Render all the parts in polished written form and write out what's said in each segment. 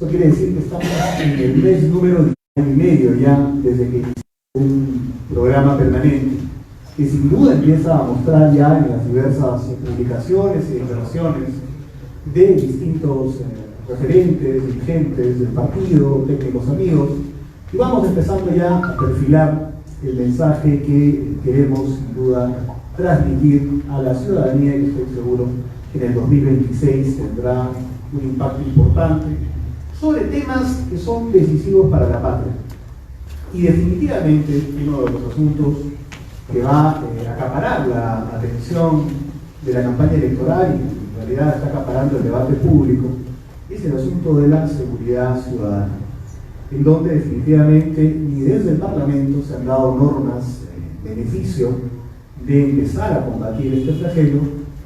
Eso quiere decir que estamos en el mes número 10 y medio ya desde que inició un programa permanente que sin duda empieza a mostrar ya en las diversas publicaciones y declaraciones de distintos referentes, dirigentes del partido, técnicos amigos, y vamos empezando ya a perfilar el mensaje que queremos sin duda transmitir a la ciudadanía, y estoy seguro que en el 2026 tendrá un impacto importante sobre temas que son decisivos para la patria. Y definitivamente uno de los asuntos que va a acaparar la atención de la campaña electoral y en realidad está acaparando el debate público es el asunto de la seguridad ciudadana, en donde definitivamente ni desde el Parlamento se han dado normas en beneficio de empezar a combatir este flagelo,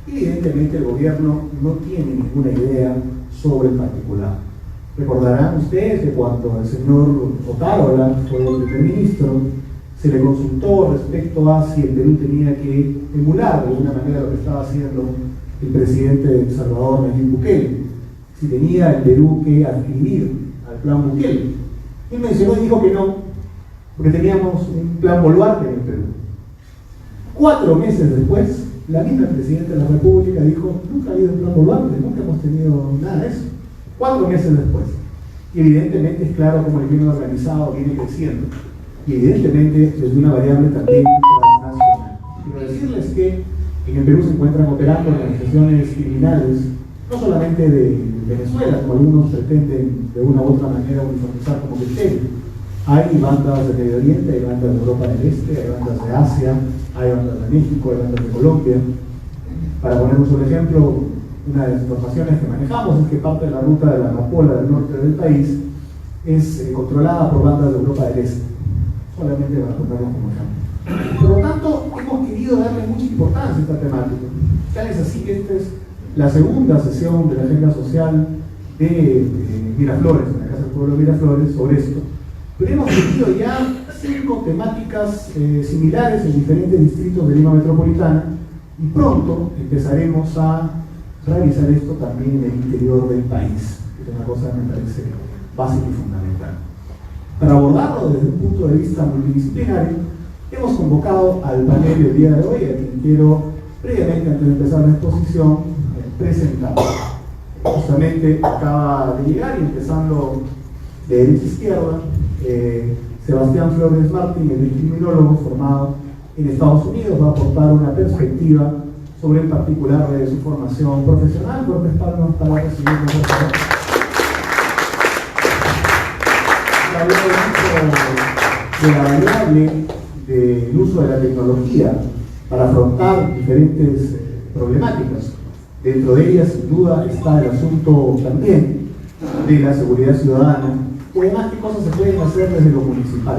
y evidentemente el gobierno no tiene ninguna idea sobre el particular. Recordarán ustedes que cuando el señor Otárola fue el primer ministro, se le consultó respecto a si el Perú tenía que emular de alguna manera lo que estaba haciendo el presidente de El Salvador, Nayib Bukele, si tenía el Perú que adquirir al plan Bukele. Él mencionó y dijo que no, porque teníamos un plan Boluarte en el Perú. 4 meses después, la misma presidenta de la República dijo: nunca ha habido un plan Boluarte, nunca hemos tenido nada de eso. 4 meses después. Y evidentemente es claro cómo el crimen organizado viene creciendo, y evidentemente desde una variable también transnacional. Quiero decirles que en el Perú se encuentran operando organizaciones criminales, no solamente de Venezuela, como algunos pretenden de una u otra manera uniformizar como criterio. Hay bandas del Medio Oriente, hay bandas de Europa del Este, hay bandas de Asia, hay bandas de México, hay bandas de Colombia. Para ponernos un ejemplo, una de las informaciones que manejamos es que parte de la ruta de la amapola del norte del país es controlada por bandas de Europa del Este, solamente para ponerlo como ejemplo. Por lo tanto, hemos querido darle mucha importancia a esta temática. Tal es así que esta es la segunda sesión de la agenda social de Miraflores, en la Casa del Pueblo de Miraflores, sobre esto. Pero hemos tenido ya 5 temáticas similares en diferentes distritos de Lima Metropolitana, y pronto empezaremos a realizar esto también en el interior del país, que es una cosa que me parece básica y fundamental. Para abordarlo desde un punto de vista multidisciplinario, hemos convocado al panel del día de hoy, a quien quiero previamente, antes de empezar la exposición, presentar. Justamente acaba de llegar, y empezando de derecha a izquierda, Sebastián Flores Martín, el criminólogo formado en Estados Unidos, va a aportar una perspectiva sobre el particular de su formación profesional. Fuertes palmas para recibirlo, por favor. Se habló mucho de la variable del uso de la tecnología para afrontar diferentes problemáticas. Dentro de ellas, sin duda, está el asunto también de la seguridad ciudadana, y además qué cosas se pueden hacer desde lo municipal.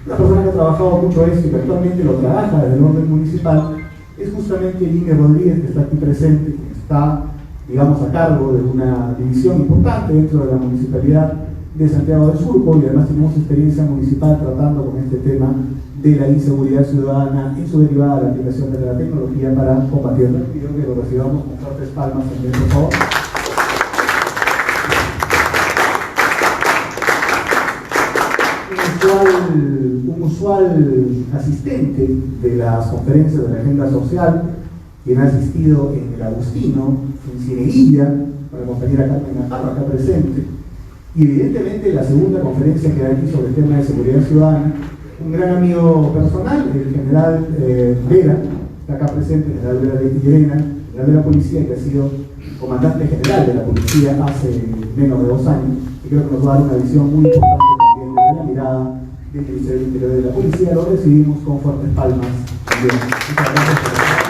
Una persona que ha trabajado mucho esto y que actualmente lo trabaja desde el orden municipal es justamente Inge Rodríguez, que está aquí presente, que está, digamos, a cargo de una división importante dentro de la municipalidad de Santiago del Surco, y además tenemos experiencia municipal tratando con este tema de la inseguridad ciudadana y su derivada de la aplicación de la tecnología para combatirla. Pido que lo recibamos con fuertes palmas también, por favor. Un usual asistente de las conferencias de la agenda social, quien ha asistido en el Agustino, en Cieneguilla, con la compañera Carmen Navarro acá presente, y evidentemente la segunda conferencia que hay aquí sobre el tema de seguridad ciudadana, un gran amigo personal, el general Vera, está acá presente, el general Vera de Llerena, general de la policía, que ha sido comandante general de la policía hace menos de 2 años, y creo que nos va a dar una visión muy importante también desde la mirada del Ministerio del Interior de la Policía. Lo recibimos con fuertes palmas también. Muchas gracias por estar.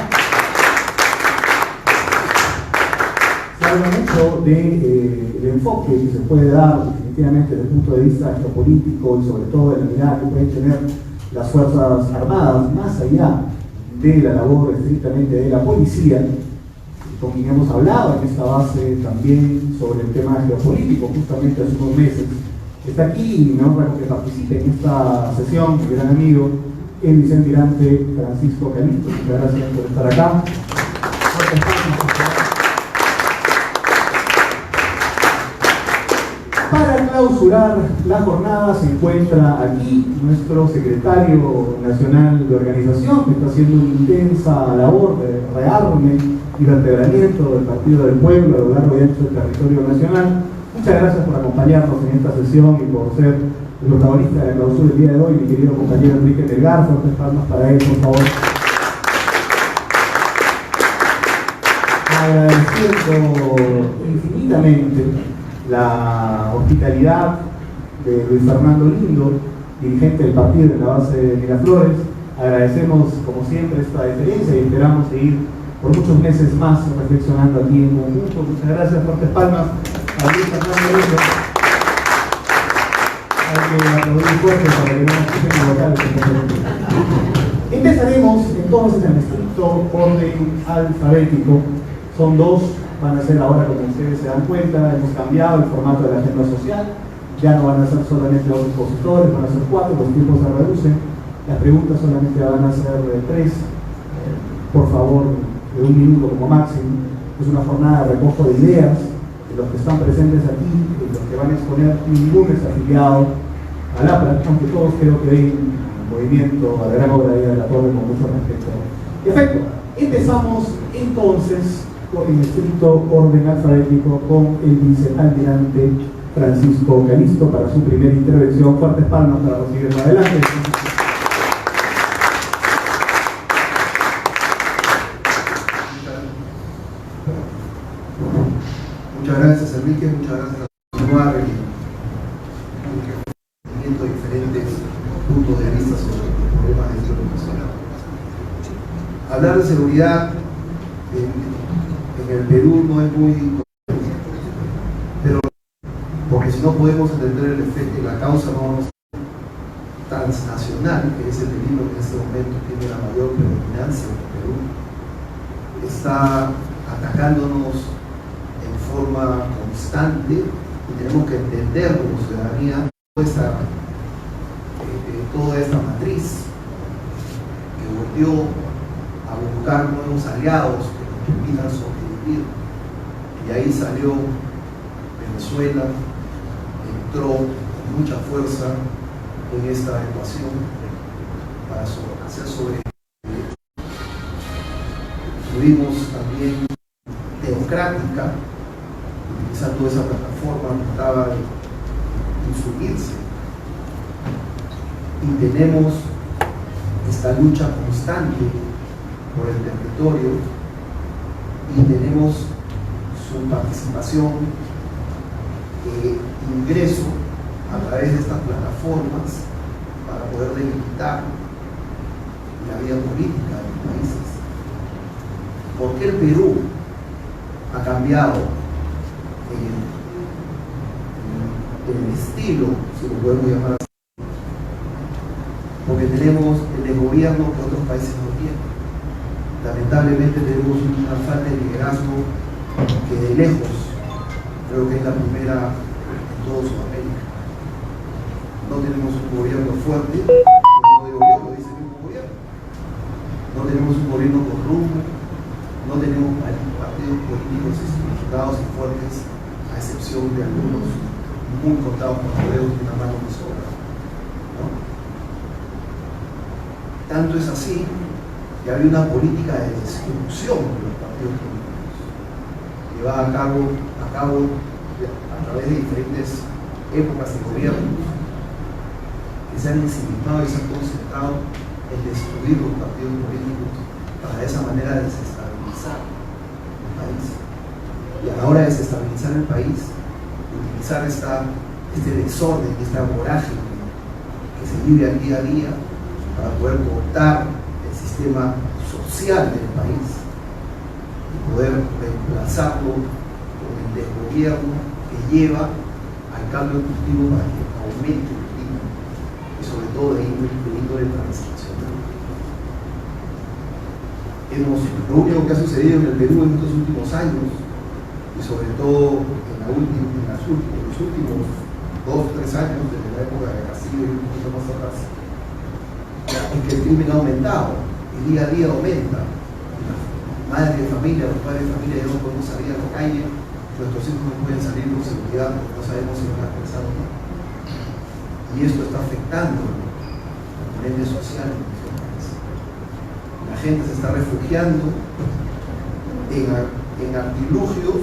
Se habla mucho del enfoque que se puede dar definitivamente desde el punto de vista geopolítico y sobre todo de la mirada que pueden tener las Fuerzas Armadas, más allá de la labor estrictamente de la policía, con quien hemos hablado en esta base también sobre el tema geopolítico, justamente hace unos meses. Está aquí y me honra que participe en esta sesión, mi gran amigo, el vicealmirante Francisco Calisto. Muchas gracias por estar acá. Para clausurar la jornada se encuentra aquí nuestro secretario nacional de organización, que está haciendo una intensa labor de rearme y vertebramiento del Partido del Pueblo a lo largo y ancho del territorio nacional. Muchas gracias por acompañarnos en esta sesión y por ser el protagonista de la clausura del día de hoy, mi querido compañero Enrique Melgar. Fuertes palmas para él, por favor. Agradeciendo infinitamente la hospitalidad de Luis Fernando Lindo, dirigente del partido en la base de Miraflores. Agradecemos, como siempre, esta deferencia y esperamos seguir por muchos meses más reflexionando aquí en conjunto. Muchas gracias, fuertes palmas a Luis Fernando Lindo. Hay que aplaudir fuerte para que no nos escuchen locales. Empezaremos entonces en el estricto orden alfabético. Son dos, van a ser ahora, como ustedes se dan cuenta, hemos cambiado el formato de la agenda social. Ya no van a ser solamente dos expositores, van a ser cuatro, los tiempos se reducen. Las preguntas solamente van a ser tres, por favor, de 1 minuto como máximo. Es una jornada de recojo de ideas de los que están presentes aquí, de los que van a exponer. Ninguno es afiliado al APRA, aunque todos creo que ven el movimiento a la gran obra de la Torre con mucho respeto. Perfecto. Empezamos entonces en estricto orden alfabético con el vicealmirante Francisco Calisto para su primera intervención. Fuertes palmas para recibirlo. Adelante. Muchas gracias, Enrique. Muchas gracias a continuar viendo diferentes puntos de vista sobre los problemas de salud nacional. Hablar de seguridad en el Perú no es muy, pero porque si no podemos entender el efecto y la causa, no vamos a transnacional, que es el peligro que en este momento tiene la mayor predominancia en el Perú, está atacándonos en forma constante y tenemos que entender como ciudadanía toda esta matriz que volvió a buscar nuevos aliados que nos permitan sobrevivir. Y ahí salió Venezuela, entró con mucha fuerza en esta ecuación para hacer sobrevivir. Tuvimos también democrática, utilizando esa plataforma que estaba de insurgirse. Y tenemos esta lucha constante por el territorio y tenemos su participación, ingreso a través de estas plataformas para poder delimitar la vida política de los países. ¿Por qué el Perú ha cambiado el estilo, si lo podemos llamar así? Porque tenemos el desgobierno que otros países no tienen. Lamentablemente tenemos una falta de liderazgo que de lejos creo que es la primera en toda Sudamérica. No tenemos un gobierno fuerte, no de gobierno, dice el mismo gobierno. No tenemos un gobierno con rumbo, no tenemos partidos políticos estructurados y fuertes, a excepción de algunos muy contados con los dedos de una mano de sobra, ¿no? Tanto es así que había una política de destrucción de los partidos políticos, llevada a cabo a través de diferentes épocas de gobierno, que se han ensimismado y se han concentrado en destruir los partidos políticos para de esa manera desestabilizar el país. Y a la hora de desestabilizar el país, utilizar este desorden, esta vorágine que se vive al día a día para poder cortar el sistema social del país y poder reemplazarlo con el desgobierno que lleva al cambio cultivo para que aumente el clima y sobre todo de índole transnacional. Lo único que ha sucedido en el Perú en estos últimos años y sobre todo en los últimos 2 o 3 años desde la época de Castillo y un poquito más atrás, es que el crimen ha aumentado y día a día aumenta. Madres de familia, los padres de familia ya no podemos salir a la calle, nuestros hijos no pueden salir con seguridad porque no sabemos si van a y esto está afectando el componente social en nuestro país. La gente se está refugiando en artilugios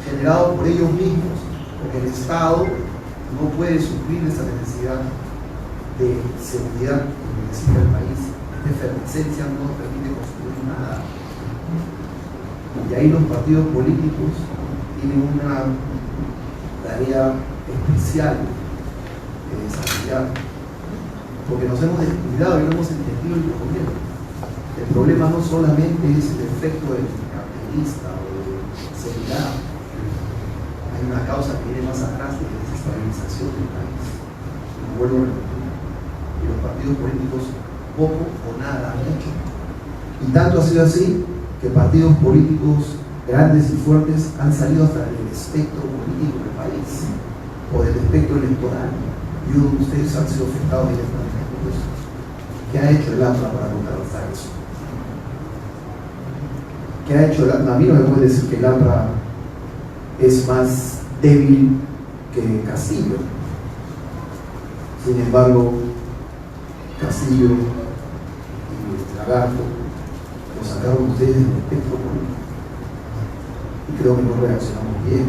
generados por ellos mismos, porque el Estado no puede suplir esa necesidad de seguridad que necesita el país. Esta efervescencia no nos permite construir nada. Y ahí los partidos políticos tienen una tarea especial de desarrollar, porque nos hemos descuidado y no hemos entendido el problema. El problema no solamente es el efecto del capitalista o de seguridad. Hay una causa que viene más atrás de desestabilización del país. Como vuelvo a repetir, y los partidos políticos poco o nada han hecho. Y tanto ha sido así que partidos políticos grandes y fuertes han salido hasta del espectro político del país o del espectro electoral, y uno de ustedes han sido afectados directamente por eso. ¿Qué ha hecho el AMPA para contrarrestar eso? ¿Qué ha hecho el AMPA? A mí no me puede decir que el AMPA es más débil que Castillo. Sin embargo, Castillo y Lagarto lo sacaron ustedes del espectro político. Y creo que no reaccionamos bien.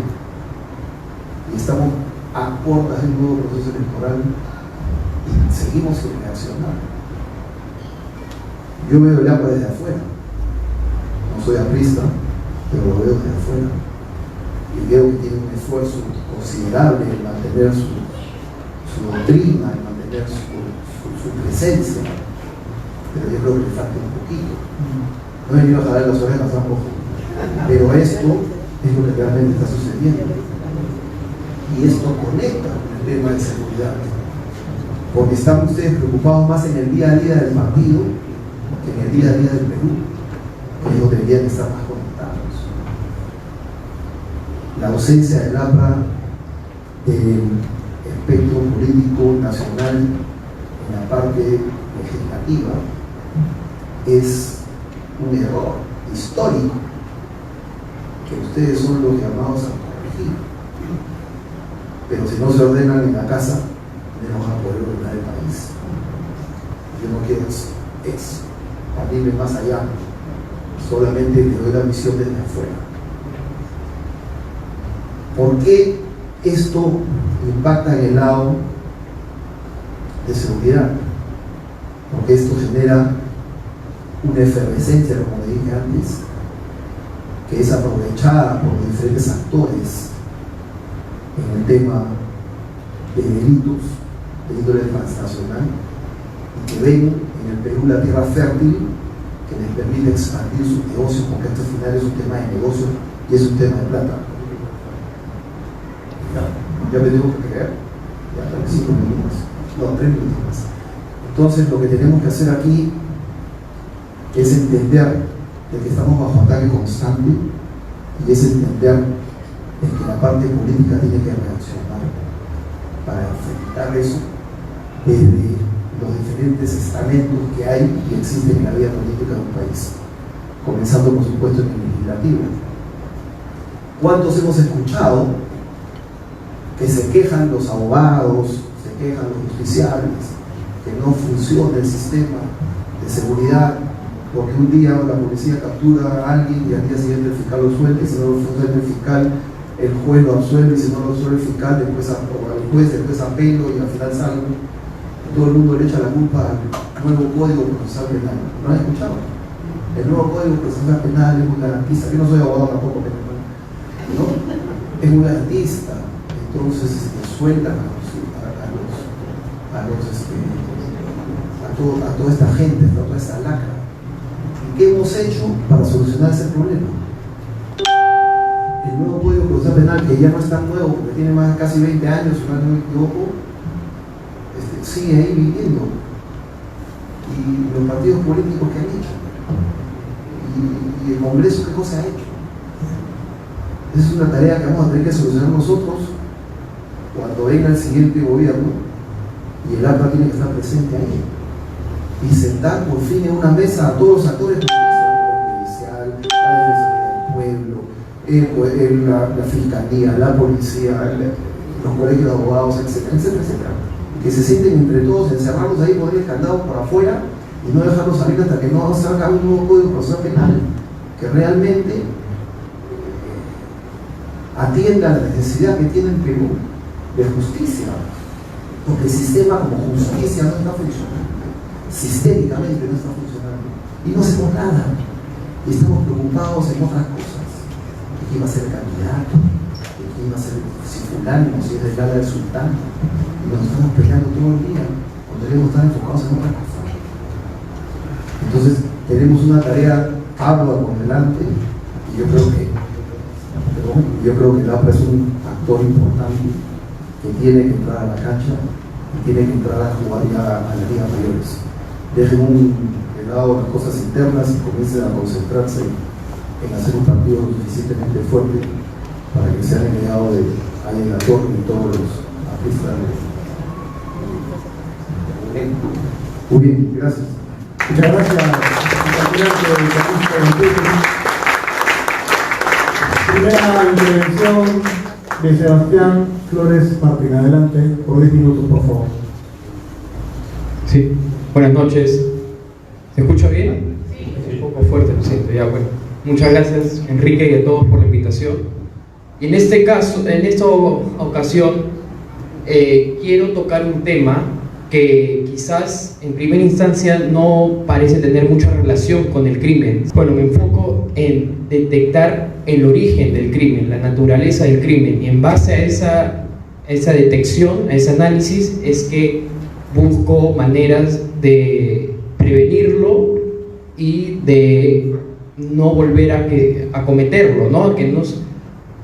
Y estamos a puertas de un nuevo proceso electoral y seguimos sin reaccionar. Yo veo el AMPA desde afuera. No soy aprista, pero lo veo desde afuera. Y veo que tiene un esfuerzo considerable en mantener su doctrina, en mantener su presencia. Pero yo creo que le falta un poquito. No he venido a jalar las orejas tampoco. Pero esto es lo que realmente está sucediendo. Y esto conecta con el tema de seguridad. Porque están ustedes preocupados más en el día a día del partido que en el día a día del Perú, que ellos deberían estar más conectados. La ausencia del AMPA del espectro político nacional en la parte legislativa es un error histórico que ustedes son los llamados a corregir. Pero si no se ordenan en la casa, no van a poder ordenar el país. Yo no quiero expandirme más allá, solamente le doy la visión desde afuera. ¿Por qué esto impacta en el lado de seguridad? Porque esto genera una efervescencia, como le dije antes, que es aprovechada por los diferentes actores en el tema de delitos de índole transnacional, y que ven en el Perú la tierra fértil que les permite expandir sus negocios, porque esto al final es un tema de negocio y es un tema de plata. Ya me tengo que creer, ya 5 minutos más, no, 3 minutos más. Entonces lo que tenemos que hacer aquí es entender de que estamos bajo ataque constante, y es entender de que la parte política tiene que reaccionar para enfrentar eso desde los diferentes estamentos que hay y existen en la vida política de un país, comenzando por supuesto en el legislativo. ¿Cuántos hemos escuchado que se quejan los abogados, se quejan los justiciables, que no funciona el sistema de seguridad, porque un día la policía captura a alguien y al día siguiente el fiscal lo suelta, y si no lo suelta el fiscal, el juez lo absuelve, y si no lo absuelve el fiscal, después el juez, después apelo, y al final salgo? Todo el mundo le echa la culpa al nuevo Código Procesal Penal. ¿No han escuchado? El nuevo Código Procesal Penal es un garantista. Yo no soy abogado tampoco, pero ¿no? Es un garantista. Entonces sueltan a toda esta gente, a toda esta lacra. ¿Y qué hemos hecho para solucionar ese problema? El nuevo Código Procesal Penal, que ya no es tan nuevo, porque tiene más de casi 20 años, si no me equivoco, sigue ahí viviendo. Y los partidos políticos que han hecho, y el Congreso, ¿qué cosa ha hecho? Esa es una tarea que vamos a tener que solucionar nosotros cuando venga el siguiente gobierno, y el AMPA tiene que estar presente ahí y sentar por fin en una mesa a todos los actores, la judicial, la defensa del pueblo, la fiscalía, la policía, los colegios de abogados, etcétera, etcétera, etcétera. que se sienten entre todos, encerrarlos ahí, poner el candado por afuera y no dejarlos salir hasta que no salga un nuevo código procesal penal que realmente atienda a la necesidad que tiene el Perú de justicia, porque el sistema como justicia no está funcionando, sistémicamente no está funcionando, y no hacemos nada, y estamos preocupados en otras cosas, de quién va a ser el candidato, de quién va a ser si fulano, si es del ala del sultán, y nos estamos peleando todo el día, cuando debemos estar enfocados en otras cosas. Entonces tenemos una tarea ardua por delante, y yo creo que el APRA es un actor importante que tiene que entrar a la cancha y tiene que entrar a jugar ya a las ligas mayores. Dejen de lado las cosas internas y comiencen a concentrarse en hacer un partido lo suficientemente fuerte para que sean el legado de Aya Torre y todos los artistas. Muy bien, gracias. Muchas gracias. Primera intervención de Sebastián Flores Martín. Adelante, por 10 minutos, por favor. Sí, buenas noches. ¿Se escucha bien? Sí. Un poco fuerte, lo siento, ya bueno. Muchas gracias, Enrique, y a todos por la invitación. Y en este caso, en esta ocasión, quiero tocar un tema que quizás en primera instancia no parece tener mucha relación con el crimen. Bueno, me enfoco en detectar el origen del crimen, la naturaleza del crimen, y en base a esa detección, a ese análisis, es que busco maneras de prevenirlo y de no volver a cometerlo, ¿no?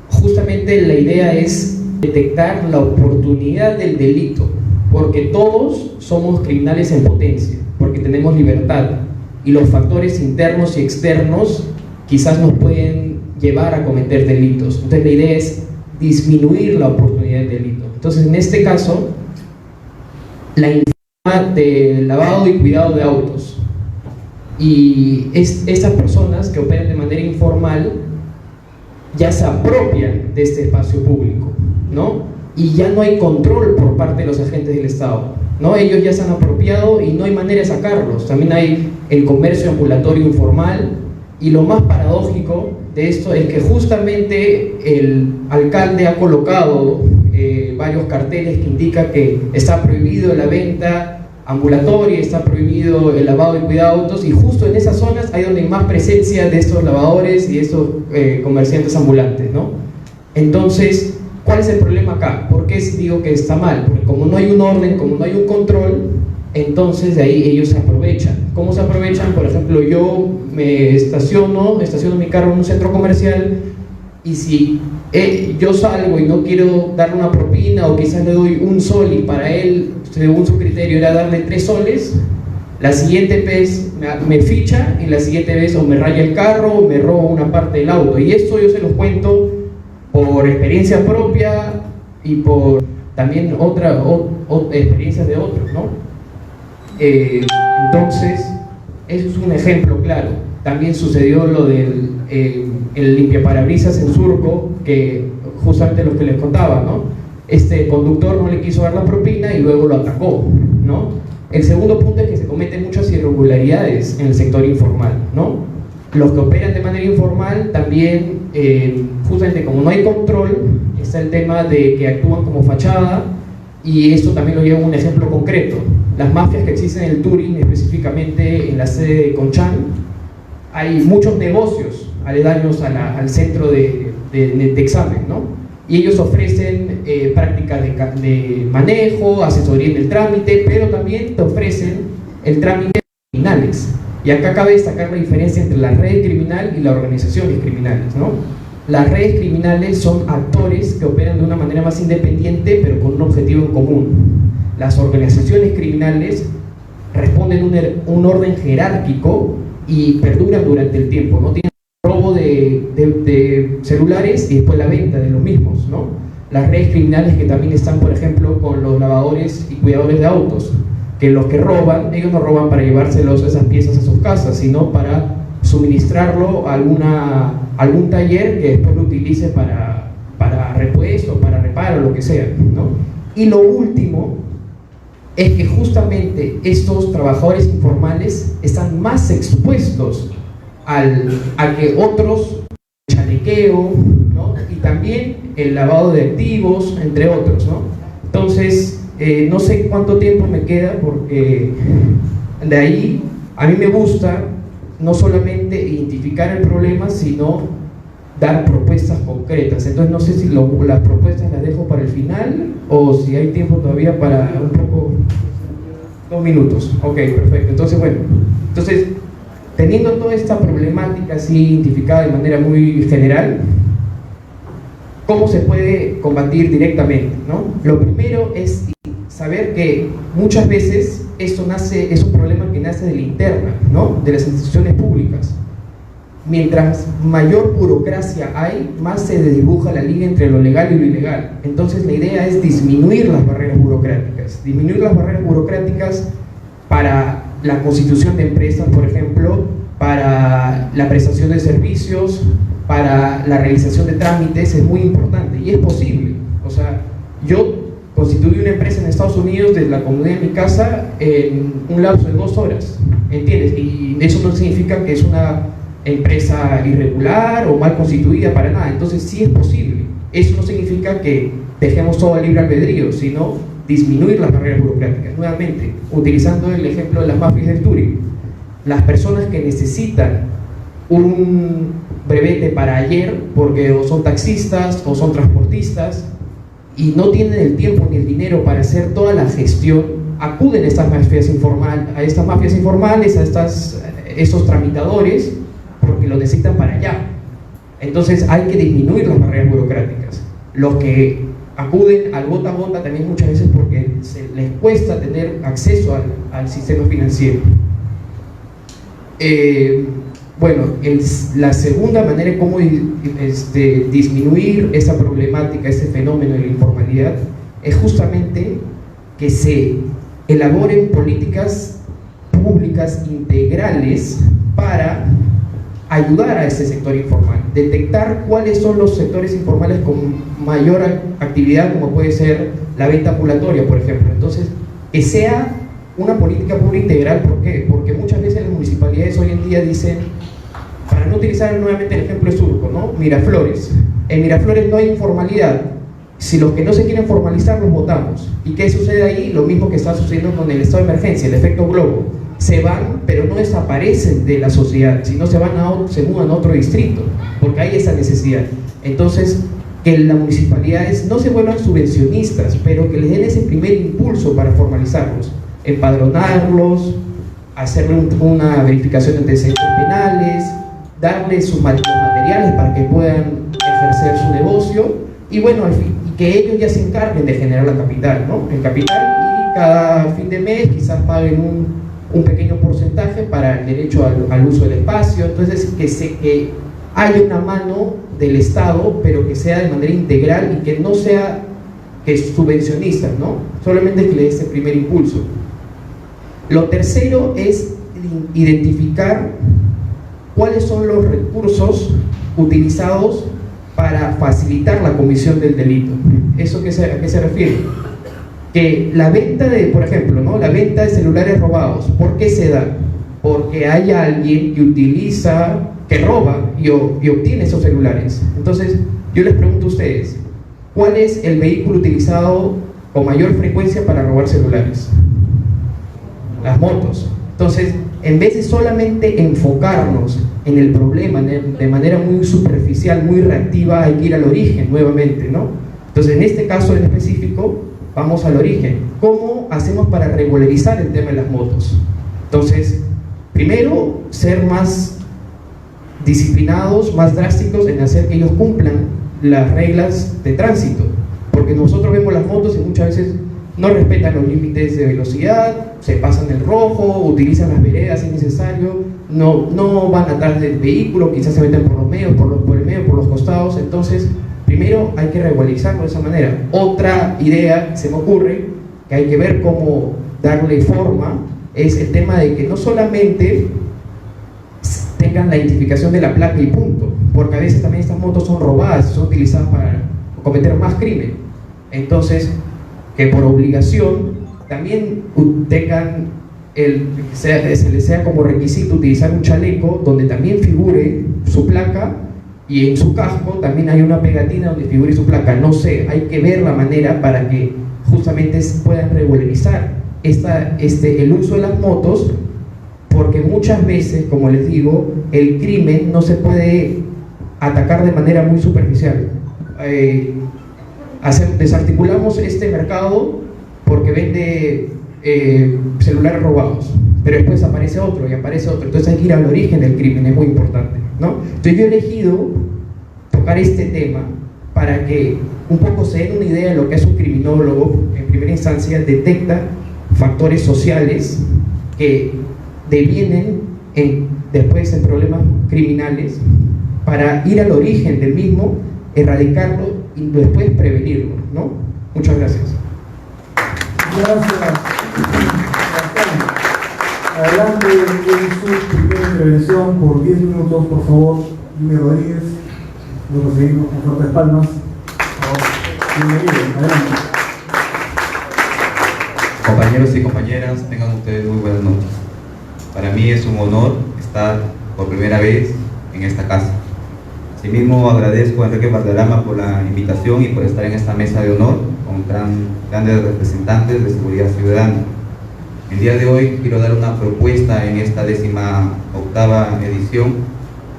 Justamente la idea es detectar la oportunidad del delito, porque todos somos criminales en potencia, porque tenemos libertad y los factores internos y externos quizás nos pueden llevar a cometer delitos. Entonces la idea es disminuir la oportunidad del delito. Entonces en este caso, la informa de lavado y cuidado de autos, y estas personas que operan de manera informal ya se apropian de este espacio público, ¿no? Y ya no hay control por parte de los agentes del Estado, ¿no? Ellos ya se han apropiado y no hay manera de sacarlos. También hay el comercio ambulatorio informal, y lo más paradójico de esto es que justamente el alcalde ha colocado varios carteles que indican que está prohibido la venta ambulatoria, está prohibido el lavado y cuidado de autos, y justo en esas zonas hay donde hay más presencia de estos lavadores y de estos comerciantes ambulantes, ¿no? Entonces, ¿cuál es el problema acá? ¿Por qué digo que está mal? Porque como no hay un orden, como no hay un control, entonces de ahí ellos se aprovechan. ¿Cómo se aprovechan? Por ejemplo, yo me estaciono mi carro en un centro comercial, y si yo salgo y no quiero darle una propina, o quizás le doy un sol y para él, según su criterio, era darle 3 soles, la siguiente vez me ficha, y la siguiente vez o me raya el carro o me roba una parte del auto. Y esto yo se los cuento por experiencia propia y por también experiencias de otros, ¿no? Entonces, eso es un ejemplo claro. También sucedió lo del el limpiaparabrisas en Surco, que justamente lo que les contaba, ¿no? Este conductor no le quiso dar la propina y luego lo atacó, ¿no? El segundo punto es que se cometen muchas irregularidades en el sector informal, ¿no? Los que operan de manera informal también, justamente como no hay control, está el tema de que actúan como fachada, y esto también lo lleva a un ejemplo concreto. Las mafias que existen en el Turing, específicamente en la sede de Conchán, hay muchos negocios aledaños al centro de examen, ¿no? Y ellos ofrecen prácticas de manejo, asesoría en el trámite, pero también te ofrecen el trámite de criminales. Y acá cabe destacar la diferencia entre la red criminal y las organizaciones criminales, ¿no? Las redes criminales son actores que operan de una manera más independiente, pero con un objetivo en común. Las organizaciones criminales responden un orden jerárquico y perduran durante el tiempo, ¿no? Tienen robo de celulares y después la venta de los mismos, ¿no? Las redes criminales que también están, por ejemplo, con los lavadores y cuidadores de autos, que los que roban, ellos no roban para llevárselos esas piezas a sus casas, sino para suministrarlo a algún taller que después lo utilice para repuesto, para reparo, lo que sea, ¿no? Y lo último es que justamente estos trabajadores informales están más expuestos a que otros, chalequeo, ¿no? Y también el lavado de activos, entre otros, ¿no? Entonces, no sé cuánto tiempo me queda, porque de ahí a mí me gusta no solamente identificar el problema, sino dar propuestas concretas. Entonces no sé si las propuestas las dejo para el final o si hay tiempo todavía para un poco. 2 minutos, ok, perfecto. Entonces, bueno, teniendo toda esta problemática así identificada de manera muy general, ¿cómo se puede combatir directamente, ¿no? Lo primero es saber que muchas veces esto es un problema que nace de la interna, ¿no? De las instituciones públicas. Mientras mayor burocracia hay, más se desdibuja la línea entre lo legal y lo ilegal. Entonces la idea es disminuir las barreras burocráticas para la constitución de empresas, por ejemplo, para la prestación de servicios, para la realización de trámites. Es muy importante y es posible. O sea, yo constituí una empresa en Estados Unidos desde la comodidad de mi casa en un lapso de 2 horas, ¿entiendes? Y eso no significa que es una empresa irregular o mal constituida, para nada. Entonces sí es posible. Eso no significa que dejemos todo a libre albedrío, sino disminuir las barreras burocráticas. Nuevamente, utilizando el ejemplo de las mafias del Turing, las personas que necesitan un brevete para ayer, porque o son taxistas o son transportistas y no tienen el tiempo ni el dinero para hacer toda la gestión, acuden a estas mafias informales, a estos tramitadores, porque lo necesitan para allá. Entonces hay que disminuir las barreras burocráticas. Los que acuden al gota a gota también muchas veces porque les cuesta tener acceso al sistema financiero. Bueno, la segunda manera de cómo disminuir esa problemática, ese fenómeno de la informalidad, es justamente que se elaboren políticas públicas integrales para ayudar a ese sector informal, detectar cuáles son los sectores informales con mayor actividad, como puede ser la venta ambulatoria, por ejemplo. Entonces, que sea una política pública integral. ¿Por qué? Porque muchas veces las municipalidades hoy en día dicen, para no utilizar nuevamente el ejemplo de Surco, ¿no? Miraflores. En Miraflores no hay informalidad. Si los que no se quieren formalizar los votamos. ¿Y qué sucede ahí? Lo mismo que está sucediendo con el estado de emergencia, el efecto globo. Se van, pero no desaparecen de la sociedad, sino se mudan a otro distrito, porque hay esa necesidad. Entonces, que las municipalidades no se vuelvan subvencionistas, pero que les den ese primer impulso para formalizarlos, empadronarlos, hacerle una verificación de antecedentes penales, darles los materiales para que puedan ejercer su negocio, y bueno, al fin, y que ellos ya se encarguen de generar la capital, ¿no? El capital, y cada fin de mes quizás paguen un pequeño porcentaje para el derecho al uso del espacio. Entonces que haya una mano del Estado, pero que sea de manera integral y que no sea subvencionista, ¿no? Solamente que le dé ese primer impulso. Lo tercero es identificar cuáles son los recursos utilizados para facilitar la comisión del delito. ¿Eso a qué se refiere? Que la venta por ejemplo, ¿no? La venta de celulares robados, ¿por qué se da? Porque hay alguien que roba y obtiene esos celulares. Entonces, yo les pregunto a ustedes, ¿cuál es el vehículo utilizado con mayor frecuencia para robar celulares? Las motos. Entonces, en vez de solamente enfocarnos en el problema de manera muy superficial, muy reactiva, hay que ir al origen nuevamente, ¿no? Entonces, en este caso en específico, vamos al origen. ¿Cómo hacemos para regularizar el tema de las motos? Entonces, primero, ser más disciplinados, más drásticos en hacer que ellos cumplan las reglas de tránsito, porque nosotros vemos las motos y muchas veces no respetan los límites de velocidad, se pasan el rojo, utilizan las veredas si es necesario, no van atrás del vehículo, quizás se meten por los medios, por el medio, por los costados. Entonces, primero hay que regularizarlo de esa manera. Otra idea se me ocurre, que hay que ver cómo darle forma, es el tema de que no solamente tengan la identificación de la placa y punto, porque a veces también estas motos son robadas, son utilizadas para cometer más crimen. Entonces, que por obligación también tengan se les sea como requisito utilizar un chaleco donde también figure su placa, y en su casco también hay una pegatina donde figure su placa. No sé, hay que ver la manera para que justamente puedan regularizar el uso de las motos, porque muchas veces, como les digo, el crimen no se puede atacar de manera muy superficial. Desarticulamos este mercado porque vende celulares robados, pero después aparece otro y aparece otro, entonces hay que ir al origen del crimen, es muy importante, ¿no? Entonces yo he elegido tocar este tema para que un poco se den una idea de lo que es un criminólogo. En primera instancia detecta factores sociales que devienen después en problemas criminales, para ir al origen del mismo, erradicarlo y después prevenirlo, ¿no? Muchas gracias. Gracias. Adelante en su primera intervención por 10 minutos, por favor, Jimmy Rodríguez. Nos seguimos con fuertes palmas. Bienvenido, adelante. Compañeros y compañeras, tengan ustedes muy buenas noches. Para mí es un honor estar por primera vez en esta casa. Asimismo, agradezco a Enrique Valderrama por la invitación y por estar en esta mesa de honor con grandes representantes de seguridad ciudadana. El día de hoy quiero dar una propuesta en esta 18ª edición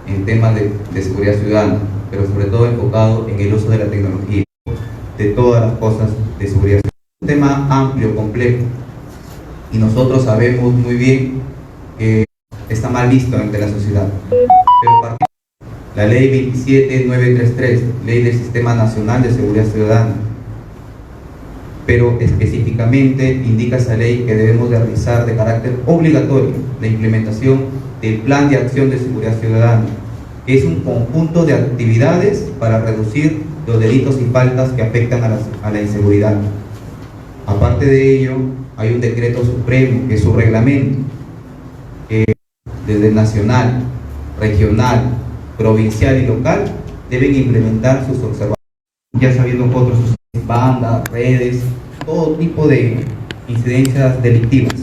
en temas de seguridad ciudadana, pero sobre todo enfocado en el uso de la tecnología, de todas las cosas de seguridad ciudadana. Un tema amplio, complejo, y nosotros sabemos muy bien que está mal visto ante la sociedad. Pero la ley 27933, ley del Sistema Nacional de Seguridad Ciudadana, pero específicamente indica esa ley que debemos de realizar de carácter obligatorio la implementación del Plan de Acción de Seguridad Ciudadana, que es un conjunto de actividades para reducir los delitos y faltas que afectan a la inseguridad. Aparte de ello, hay un decreto supremo, que es su reglamento, que desde nacional, regional, provincial y local deben implementar sus observaciones, ya sabiendo otros, bandas, redes, todo tipo de incidencias delictivas.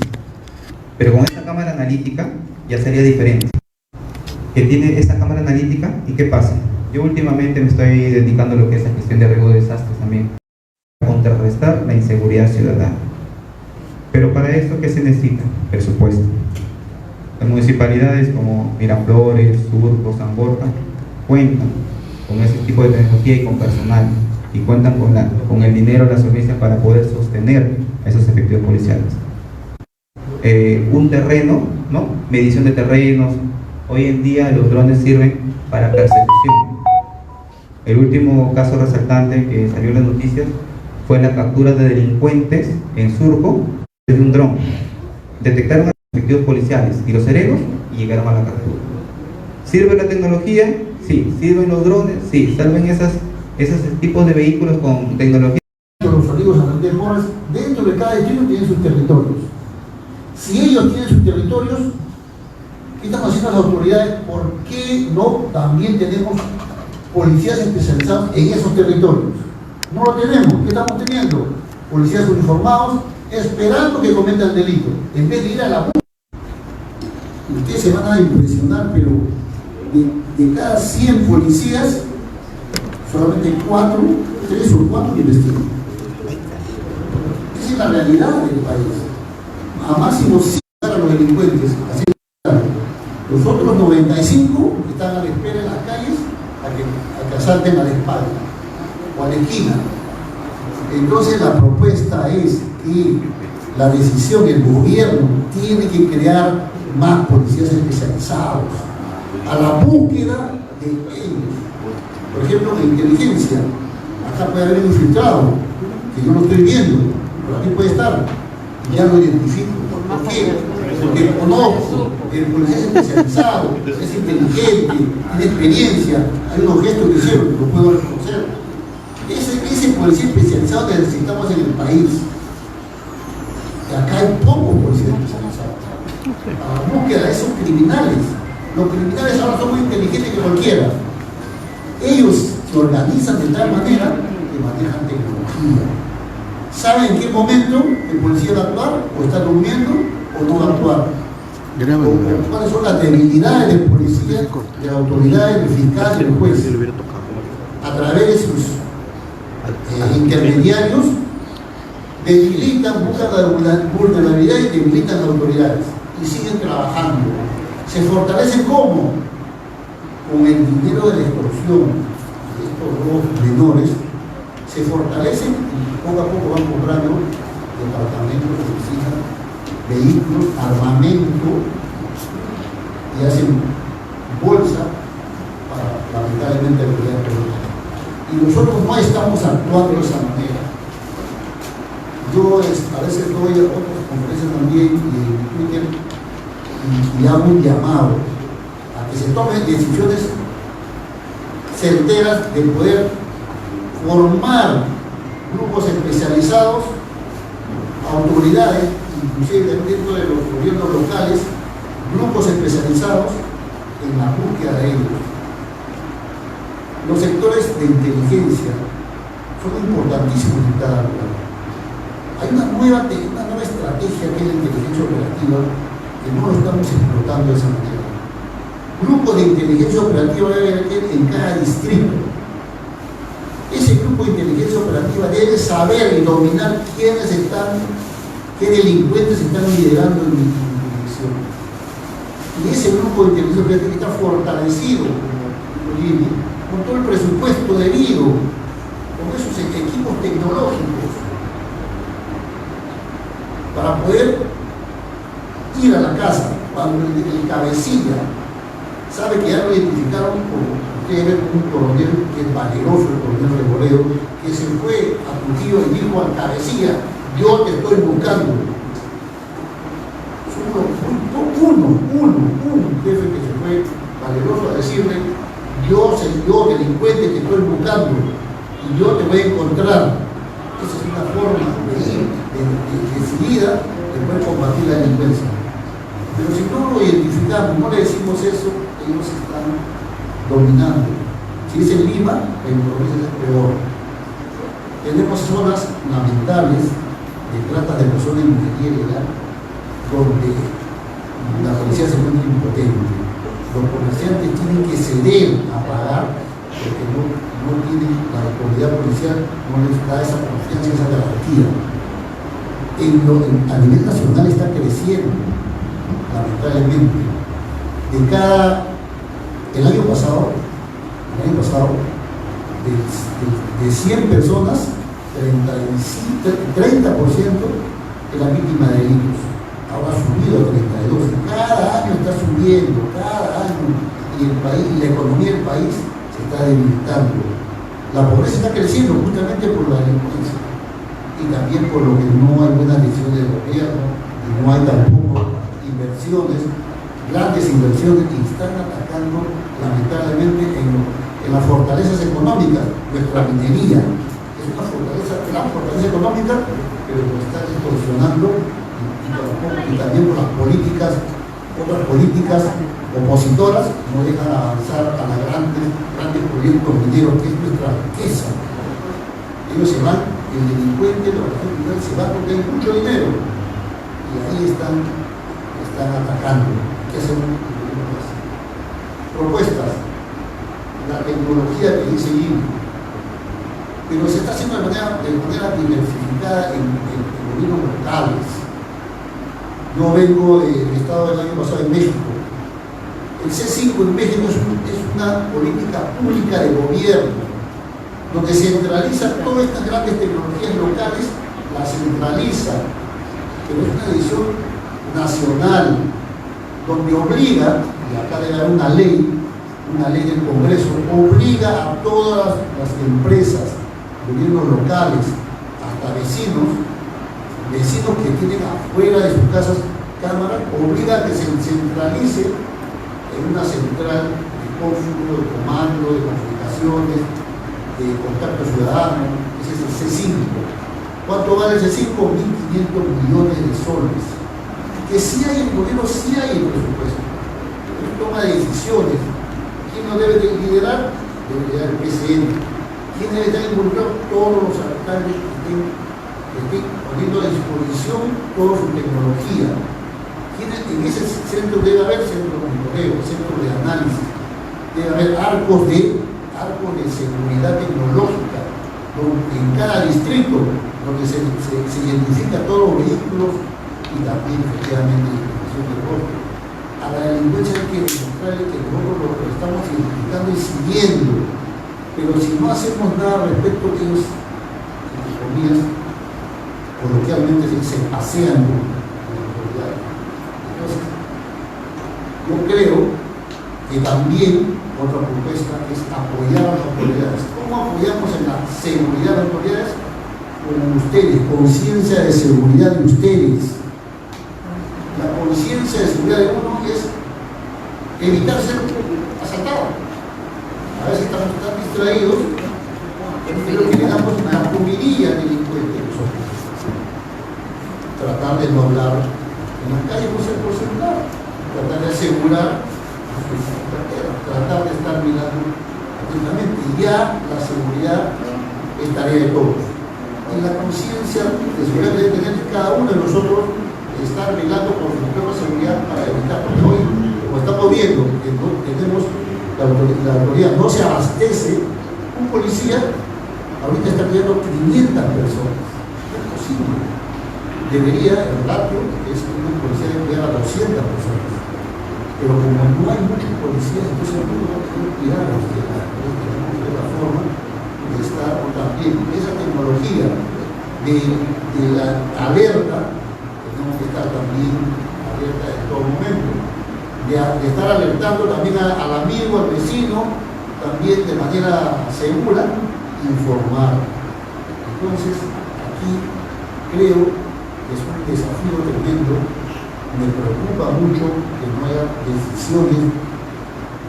Pero con esta cámara analítica ya sería diferente. Que tiene esta cámara analítica, ¿y qué pasa? Yo últimamente me estoy dedicando a lo que es la gestión de riesgo de desastres también, contrarrestar la inseguridad ciudadana. Pero para esto, ¿qué se necesita? Presupuesto. Las municipalidades como Miraflores, Surco, San Borja cuentan con ese tipo de tecnología y con personal, y cuentan con el dinero, la solvencia para poder sostener a esos efectivos policiales. Un terreno, ¿no? Medición de terrenos. Hoy en día los drones sirven para persecución. El último caso resaltante que salió en las noticias fue la captura de delincuentes en Surco desde un dron. Detectaron a los efectivos policiales y los hereros y llegaron a la captura. ¿Sirve la tecnología? Sí. ¿Sirven los drones? Sí. ¿Salven esos tipos de vehículos con tecnología? Los amigos Arrantel Morras, dentro de cada distrito tienen sus territorios. Si ellos tienen sus territorios, ¿qué están haciendo las autoridades? ¿Por qué no también tenemos policías especializados en esos territorios? No lo tenemos. ¿Qué estamos teniendo? Policías uniformados esperando que cometan delito, en vez de ir a la búsqueda. Ustedes se van a impresionar, pero de cada 100 policías, solamente 3 o 4 investigan. Esa es la realidad del país. A máximo 100 a los delincuentes. Así los otros 95 están a la espera en las calles a que asalten a la espalda o a la esquina. Entonces la propuesta es que la decisión, el gobierno tiene que crear más policías especializados a la búsqueda de ellos. Por ejemplo, la inteligencia. Acá puede haber un infiltrado que yo no estoy viendo, pero aquí puede estar. Y ya lo identifico. ¿Por qué? Porque conozco, el policía es especializado, es inteligente, tiene experiencia, hay unos gestos que hicieron, lo puedo reconocer. Ese policía especializado que necesitamos en el país. Y acá hay pocos policías especializados. A la búsqueda de esos criminales. Los criminales ahora son muy inteligentes que cualquiera. Ellos se organizan de tal manera que manejan tecnología. sabe en qué momento el policía va a actuar, o está durmiendo, o no va a actuar. O cuáles son las debilidades del policía, de la autoridad, del fiscal y del juez. A través de sus intermediarios, debilitan, buscan la vulnerabilidad y debilitan las autoridades. Y siguen trabajando. ¿Se fortalecen cómo? Con el dinero de la extorsión de estos dos menores, se fortalecen y poco a poco van comprando departamentos, oficinas, vehículos, armamento y hacen bolsa para lamentablemente la autoridad peruana. Y nosotros no estamos actuando de esa manera. Yo a veces doy otras conferencias también y en Twitter y hago un llamado a que se tomen decisiones certeras de poder formar grupos especializados, autoridades, inclusive dentro de los gobiernos locales, grupos especializados en la búsqueda de ellos. Los sectores de inteligencia son importantísimos en cada lugar. Hay una nueva estrategia que es la inteligencia operativa que no lo estamos explotando de esa manera. Grupos de inteligencia operativa debe haber en cada distrito. Ese grupo de inteligencia operativa debe saber y dominar qué delincuentes están liderando en mi jurisdicción. Y ese grupo de inteligencia operativa está fortalecido con todo el presupuesto debido, con esos equipos tecnológicos, para poder ir a la casa cuando el cabecilla sabe que ya lo identificaron como un coronel que es valeroso, el coronel Reboredo, que se fue a Trujillo y dijo al cabecilla: yo te estoy buscando. Un jefe que se fue valeroso a decirle: yo delincuente te estoy buscando y yo te voy a encontrar. Esa es una forma de ir decidida de poder combatir la delincuencia. Pero si no lo identificamos, no le decimos eso, ellos están dominando. Si es en Lima, la improvisación es peor. Tenemos zonas lamentables de trata de personas en mujería, donde la policía se encuentra impotente. Los comerciantes tienen que ceder a pagar porque no tienen la autoridad policial, no les da esa confianza, esa garantía. A nivel nacional está creciendo, lamentablemente. El año pasado, de 100 personas, 30% eran víctimas de delitos. Ahora ha subido a 32. Cada año está subiendo, cada año. Y el país, la economía del país se está debilitando. La pobreza está creciendo justamente por la delincuencia. Y también por lo que no hay buenas decisiones del gobierno, y no hay tampoco inversiones, grandes inversiones que están atacando lamentablemente en las fortalezas económicas. Nuestra minería es una gran fortaleza económica, pero nos está distorsionando y también por las políticas, otras políticas opositoras no dejan avanzar a los grandes proyectos mineros, que es nuestra riqueza. Ellos se van, el delincuente, la organización criminal se va porque hay mucho dinero y ahí están atacando. ¿Qué hacemos? Propuestas, la tecnología que dice INE, pero se está haciendo de manera diversificada en gobiernos locales. Yo vengo del estado del año pasado en México. El C5 en México es una política pública de gobierno, donde centraliza todas estas grandes tecnologías locales, las centraliza, pero es una decisión nacional, donde obliga, y acá debe haber una ley del Congreso, obliga a todas las empresas, gobiernos locales, hasta vecinos que tienen afuera de sus casas cámaras, obliga a que se centralice en una central de cónsulo, de comando, de comunicaciones, de contacto ciudadano. Ese es el C5. ¿Cuánto vale el C5? 1.500 millones de soles. Que sí hay en el gobierno, sí hay el presupuesto. Es toma de decisiones. ¿Quién lo debe de liderar? Debe liderar el PCN. ¿Quién debe estar involucrado? Todos los alcaldes que estén esté poniendo a disposición toda su tecnología. En ese centro debe haber centro de monitoreo, centro de análisis, debe haber arcos de seguridad tecnológica, donde en cada distrito donde se identifica todos los vehículos y también efectivamente la información del rostro. A la delincuencia hay que demostrarle que nosotros lo estamos identificando y siguiendo, pero si no hacemos nada al respecto, ellos, entre comillas, coloquialmente se pasean con la autoridad. Entonces, yo creo que también otra propuesta es apoyar a las autoridades. ¿Cómo apoyamos en la seguridad de las autoridades? Con ustedes, conciencia de seguridad de ustedes. La conciencia de seguridad de uno es evitar ser asaltado. A veces estamos tan distraídos, pero que le damos una comidilla delincuente nosotros. Tratar de no hablar en la calle, no ser por celular. Tratar de asegurar su cartera. Tratar de estar mirando atentamente. Y ya la seguridad es tarea de todos. Y la conciencia de seguridad debe tener cada uno de nosotros estar velando por su propia seguridad para evitar, porque hoy, como estamos viendo, que no tenemos la autoridad no se abastece, un policía ahorita está pidiendo 500 personas. No es posible. Debería, el ratio es que un policía debe cuidar a 200 personas. Pero como no hay muchos policías, entonces no podemos cuidar a los demás. Tenemos que ver la forma de estar también. Esa tecnología de la alerta, tenemos que estar también alerta en todo momento. De estar alertando también al amigo, al vecino, también de manera segura, informar. Entonces, aquí creo que es un desafío tremendo. Me preocupa mucho que no haya decisiones,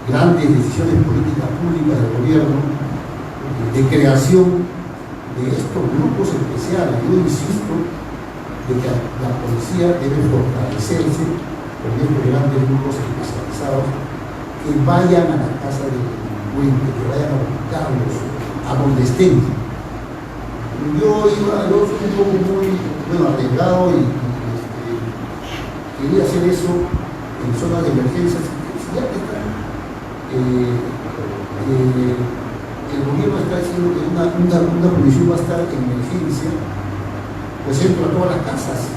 grandes decisiones políticas públicas del gobierno, de creación de estos grupos especiales. Yo insisto de que la policía debe fortalecerse con estos grandes grupos especializados que vayan a la casa del delincuente, que vayan a buscarlos a donde estén. Yo soy un poco muy arriesgado y quería hacer eso en zonas de emergencia. Ya que el gobierno está diciendo que una policía va a estar en emergencia, pues entro a todas las casas.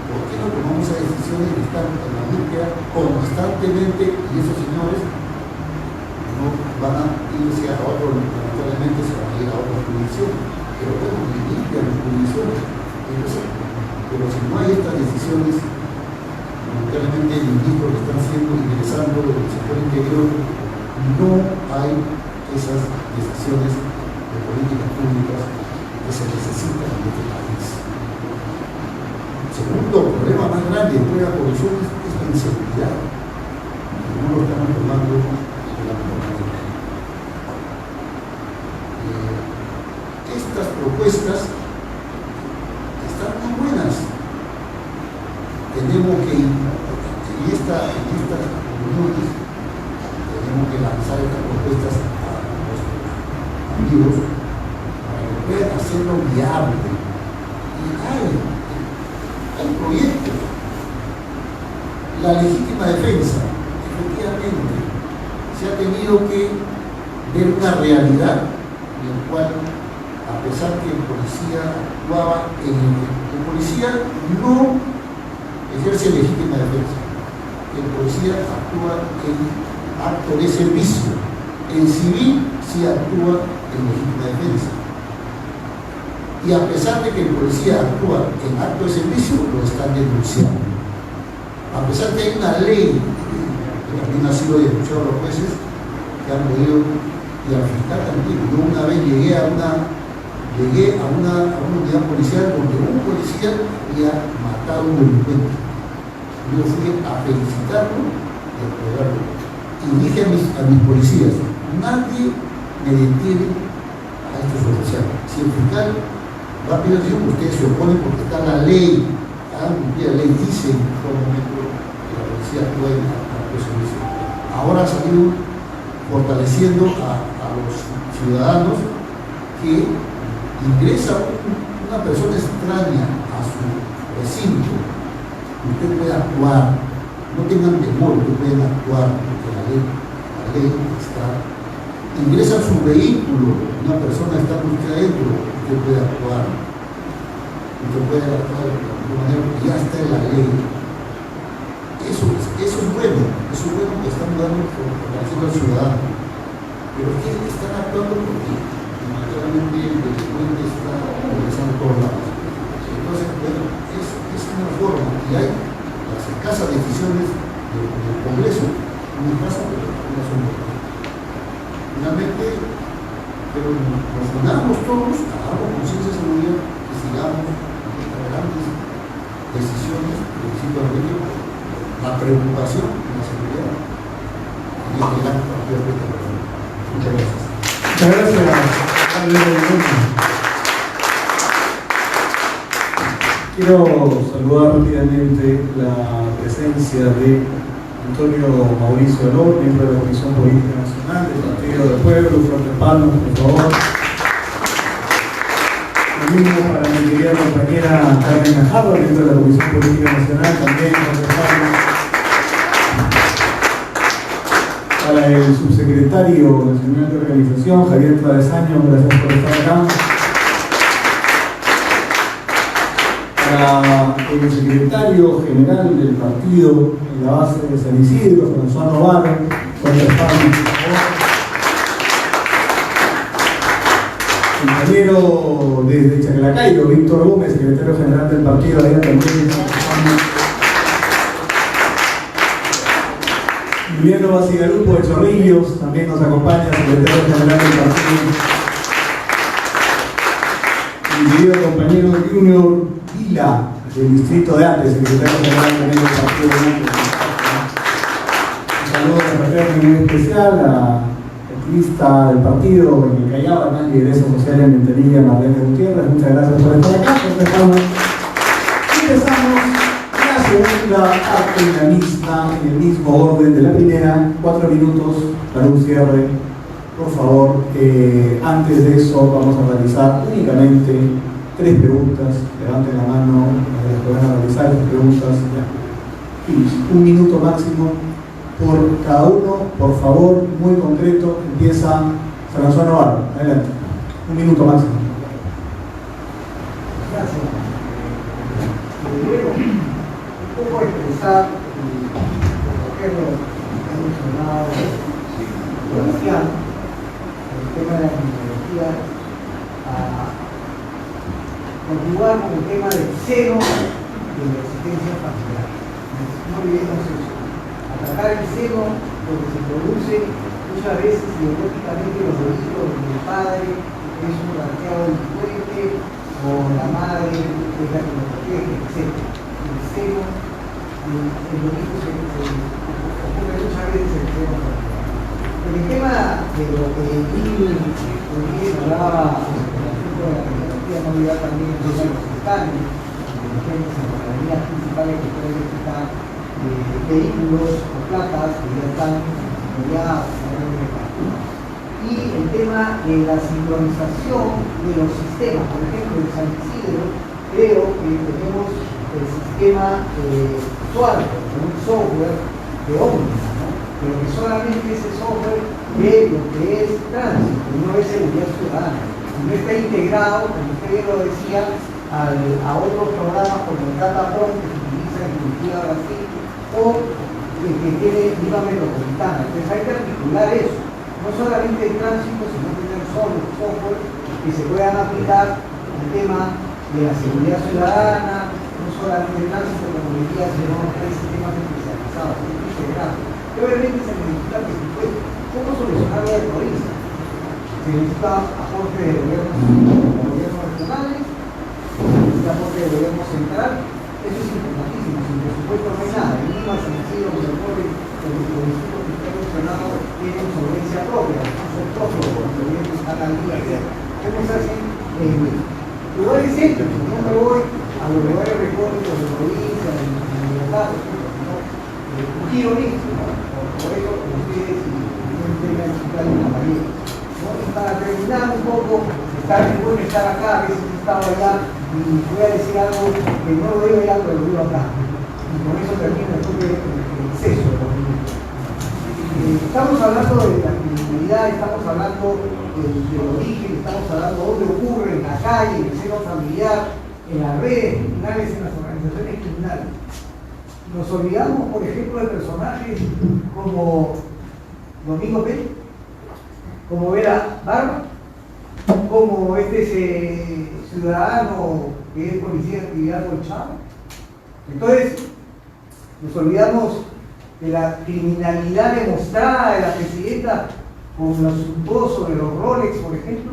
¿Por qué no tomamos esa decisión de estar en la búsqueda constantemente y esos señores no van a irse a otro, lamentablemente se van a ir a otra jurisdicción, pero bueno, limpian las jurisdicciones. Pero si no hay estas decisiones, lamentablemente el ministro que está haciendo, ingresando del sector interior, no hay esas decisiones de políticas públicas que se necesitan en este país. El segundo problema más grande después de la corrupción es la inseguridad. No lo estamos tomando de la mejor manera. Estas propuestas están muy buenas. Tenemos que, en estas reuniones, tenemos que lanzar estas propuestas a los amigos para que puedan hacerlo viable. Y hay proyectos. La legítima defensa, efectivamente, se ha tenido que ver una realidad en la cual, a pesar que el policía actuaba el policía no ejerce legítima defensa. El policía actúa en acto de servicio. En civil sí actúa en legítima defensa. Y a pesar de que el policía actúa en acto de servicio, lo están denunciando. A pesar de que hay una ley que también ha sido denunciada a los jueces que han podido, y al fiscal también. Yo una vez llegué a una unidad policial donde un policía había matado a un delincuente. Yo fui a felicitarlo y a apoyarlo. Y dije a mis policías, nadie me detiene a estos oficiales. Si el fiscal va a pedir acción, ustedes se oponen porque está la ley, la ley dice en todo momento que la policía actúa en acto de servicio. Ahora ha salido fortaleciendo a los ciudadanos que ingresa una una persona extraña a su recinto, usted puede actuar, no tengan temor, ustedes pueden actuar, porque la ley está. Ingresa a su vehículo, una persona está con usted adentro, usted puede actuar. Usted puede actuar de alguna manera, porque ya está en la ley. Eso es bueno que están dando fortaleciendo al ciudadano. Pero ustedes están actuando porque naturalmente el delincuente está regresando a todos lados. Entonces, bueno, es una forma, y hay las escasas decisiones del Congreso, una escasa, pero no son buenas. Finalmente, pero nos unamos todos, hagamos conciencia de seguridad, que sigamos estas grandes decisiones, principalmente la preocupación en la seguridad y el gran partido de esta persona. Muchas gracias. Muchas gracias. Quiero saludar rápidamente la presencia de Antonio Mauricio Aló, miembro de la Comisión Política Nacional del Partido del Pueblo. Fuerte palmas, por favor. Lo mismo para mi querida compañera Carmen Najarro, miembro de la Comisión Política Nacional, también fuerte palmas. Para el subsecretario nacional de organización, Javier Travesaño, gracias por estar acá. Para el secretario general del partido en la base de San Isidro, François Novarro, fuertes palmas, por favor. Compañero desde Chaclacayo, Víctor Gómez, secretario general del partido, allá también. Emiliano Basigalupo de Chorrillos también nos acompaña, secretario general del partido. Mi querido compañero Junior Vila, del distrito de Andes, secretario general también del partido de Andes. Un saludo fraterno muy especial a la activista del partido en el Callao, además lideresa social en Mentería, Marlene Gutiérrez. Muchas gracias por estar acá. Empezamos la segunda parte en el mismo orden de la primera, 4 minutos para un cierre. Por favor, antes de eso vamos a realizar únicamente 3 preguntas. Levanten la mano las que van a realizar estas preguntas. Ya. 1 minuto máximo por cada uno. Por favor, muy concreto. Empieza François Novarro. Adelante. 1 minuto máximo. Gracias. Un poco expresar y recoger lo que ha mencionado Sebastián, el tema de la tecnología, a continuar con el tema del seno de la existencia familiar. No olvidemos eso. Atacar el seno porque se produce muchas veces ideológicamente los delitos del padre, que es un ranqueado delincuente, o la madre, que es la que lo protege, etc. El seno, el delito se ocurre muchas veces en el seno familiar. En el tema de lo que hablaba de la tecnología, no olvidar también el tema de los escáneres, por ejemplo, en las avenidas principales que pueden estar vehículos o placas que ya están desarrolladas y el tema de la sincronización de los sistemas. Por ejemplo, en San Isidro creo que tenemos el sistema usuario con un software de ómnibus, ¿no? Pero que solamente ese software ve lo que es tránsito, no es seguridad ciudadana. No está integrado, como usted bien lo decía, a otros programas como el Datapron que se utiliza en Turquía, Brasil, o el que tiene IVA metropolitana. Entonces hay que articular eso, no solamente el tránsito, sino tener software que se puedan aplicar al tema de la seguridad ciudadana, no solamente el tránsito, como decía, sino hay sistemas especializados, integrados. Y obviamente se necesita presupuesto. ¿Cómo solucionar la terrorismo? Se necesita aporte de gobiernos regionales, se necesita aporte de gobierno central. Eso es importantísimo. Sin presupuesto no hay nada. El IVA, sencillo, el deporte, el dispositivo que usted ha mencionado tiene solvencia propia, recursos propios, los gobiernos están al día. ¿Cómo se hacen en lugares centros? No me voy a los lugares recónditos de provincia, de libertad, sino un giro mixto, ¿no? Por eso ustedes tengan su plan en la pared. ¿No? Y para terminar un poco, está muy bueno estar acá, a veces he estado allá, Y voy a decir algo que no lo digo ya, pero lo digo acá. Y con eso termino el exceso de los minutos. Estamos hablando de la criminalidad, estamos hablando del origen, estamos hablando de dónde ocurre, en la calle, en el seno familiar, en las redes criminales, en las organizaciones criminales. Nos olvidamos, por ejemplo, de personajes como Domingo Pérez, como Vera Barba, como ese ciudadano que es policía de actividad con Chávez. Entonces, nos olvidamos de la criminalidad demostrada de la presidenta con los suntuosos sobre los Rolex, por ejemplo.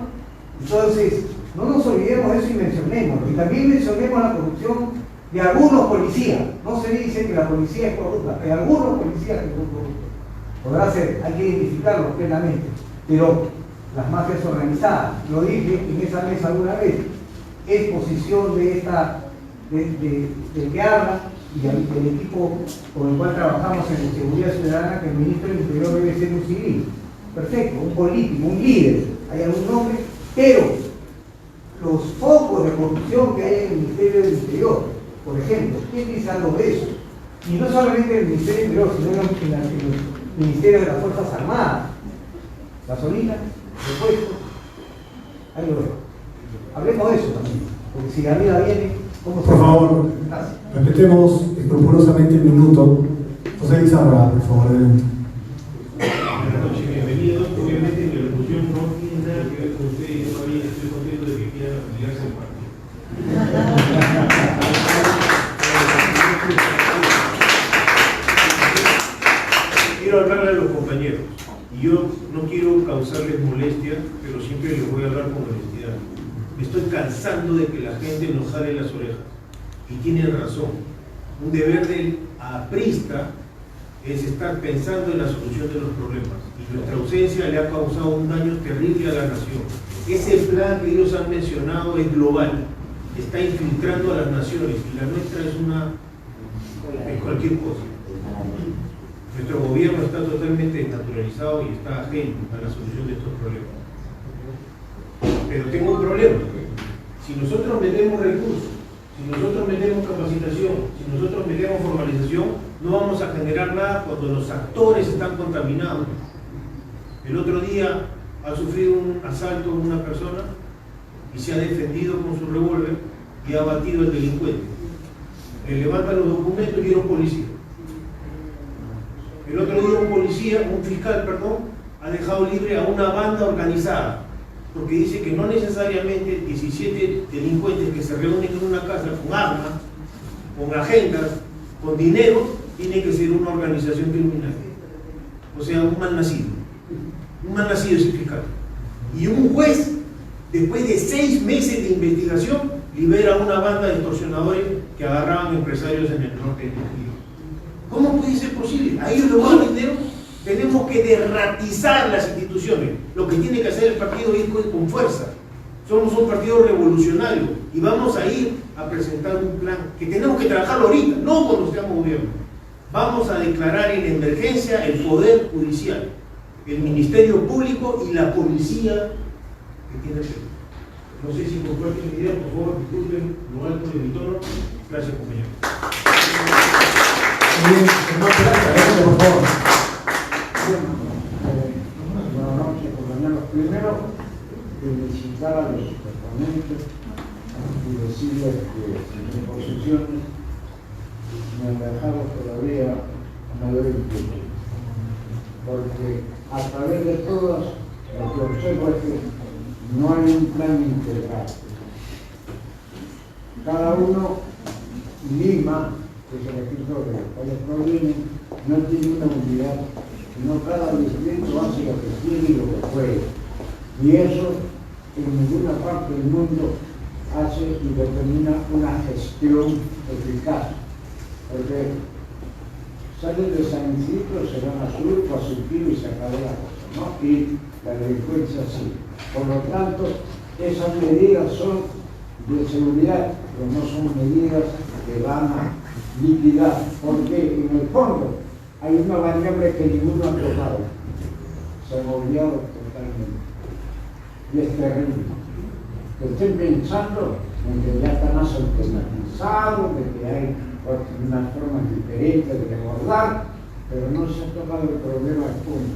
Entonces, no nos olvidemos de eso y mencionemos. Y también mencionemos la corrupción de algunos policías. No se dice que la policía es corrupta, hay algunos policías que son corruptos. Podrá ser, hay que identificarlos plenamente. Pero las mafias organizadas, lo dije en esa mesa alguna vez, es posición de que habla y del equipo con el cual trabajamos en la seguridad ciudadana, que el ministro del Interior debe ser un civil. Perfecto, un político, un líder, hay algún nombre, pero los focos de corrupción que hay en el Ministerio del Interior, por ejemplo, ¿quién dice algo de eso? Y no solamente en el Ministerio del Interior, sino en el Ministerio de las Fuerzas Armadas. Gasolina, repuesto, ahí lo veo. Hablemos de eso también, porque si arriba viene, ¿cómo se Por favor, respetemos escrupulosamente el minuto. José Izarra, por favor. Buenas noches, bienvenidos. Obviamente mi resolución no tiene nada que ver con usted y yo todavía estoy contento de que quieran afiliarse al partido. Quiero hablarle a los compañeros y yo no quiero causarles molestia, pero siempre les voy a hablar con honestidad. Me estoy cansando de que la gente nos jale las orejas y tienen razón. Un deber del aprista es estar pensando en la solución de los problemas y nuestra ausencia le ha causado un daño terrible a la nación. Ese plan que ellos han mencionado es global, está infiltrando a las naciones y la nuestra es cualquier cosa. Nuestro gobierno está totalmente desnaturalizado y está ajeno a la solución de estos problemas. Pero tengo un problema. Si nosotros metemos recursos, si nosotros metemos capacitación, si nosotros metemos formalización, no vamos a generar nada cuando los actores están contaminados. El otro día ha sufrido un asalto una persona y se ha defendido con su revólver y ha batido al delincuente. Le levantan los documentos y era un policía. El otro día un fiscal, ha dejado libre a una banda organizada, porque dice que no necesariamente 17 delincuentes que se reúnen en una casa con armas, con agendas, con dinero, tiene que ser una organización criminal. O sea, un mal nacido ese fiscal. Y un juez, después de 6 meses de investigación, libera a una banda de extorsionadores que agarraban empresarios en el norte del Trujillo. ¿Cómo puede ser posible? A ellos les van dinero. Tenemos que derratizar las instituciones. Lo que tiene que hacer el partido es ir con fuerza. Somos un partido revolucionario y vamos a ir a presentar un plan que tenemos que trabajarlo ahorita, no cuando seamos gobierno. Vamos a declarar en emergencia el Poder Judicial, el Ministerio Público y la Policía que tiene el Perú. No sé si comparten mi idea, por favor, disculpen lo alto de mi tono. Gracias, compañeros. Por favor. Buenas noches, compañeros. Primero, felicitar a los proponentes y decirles que mis posiciones me han dejado todavía mayor inquietud. Porque a través de todas, lo que observo es que no hay un plan integral. Cada uno lima, que es el escritor de los cuales provienen, no tiene una unidad, sino cada distrito hace lo que quiere y lo que puede. Y eso en ninguna parte del mundo hace y determina una gestión eficaz. Porque salen de San Isidro, se van a Surco, a Surquillo y se acabó la cosa, ¿no? Y la delincuencia sí. Por lo tanto, esas medidas son de seguridad, pero no son medidas que van a liquidar, porque en el fondo hay una variable que ninguno ha tocado. Se ha olvidado totalmente. Y es terrible. Que estén pensando en que ya está más automatizado, de que hay unas formas diferentes de abordar, pero no se ha tocado el problema de fondo.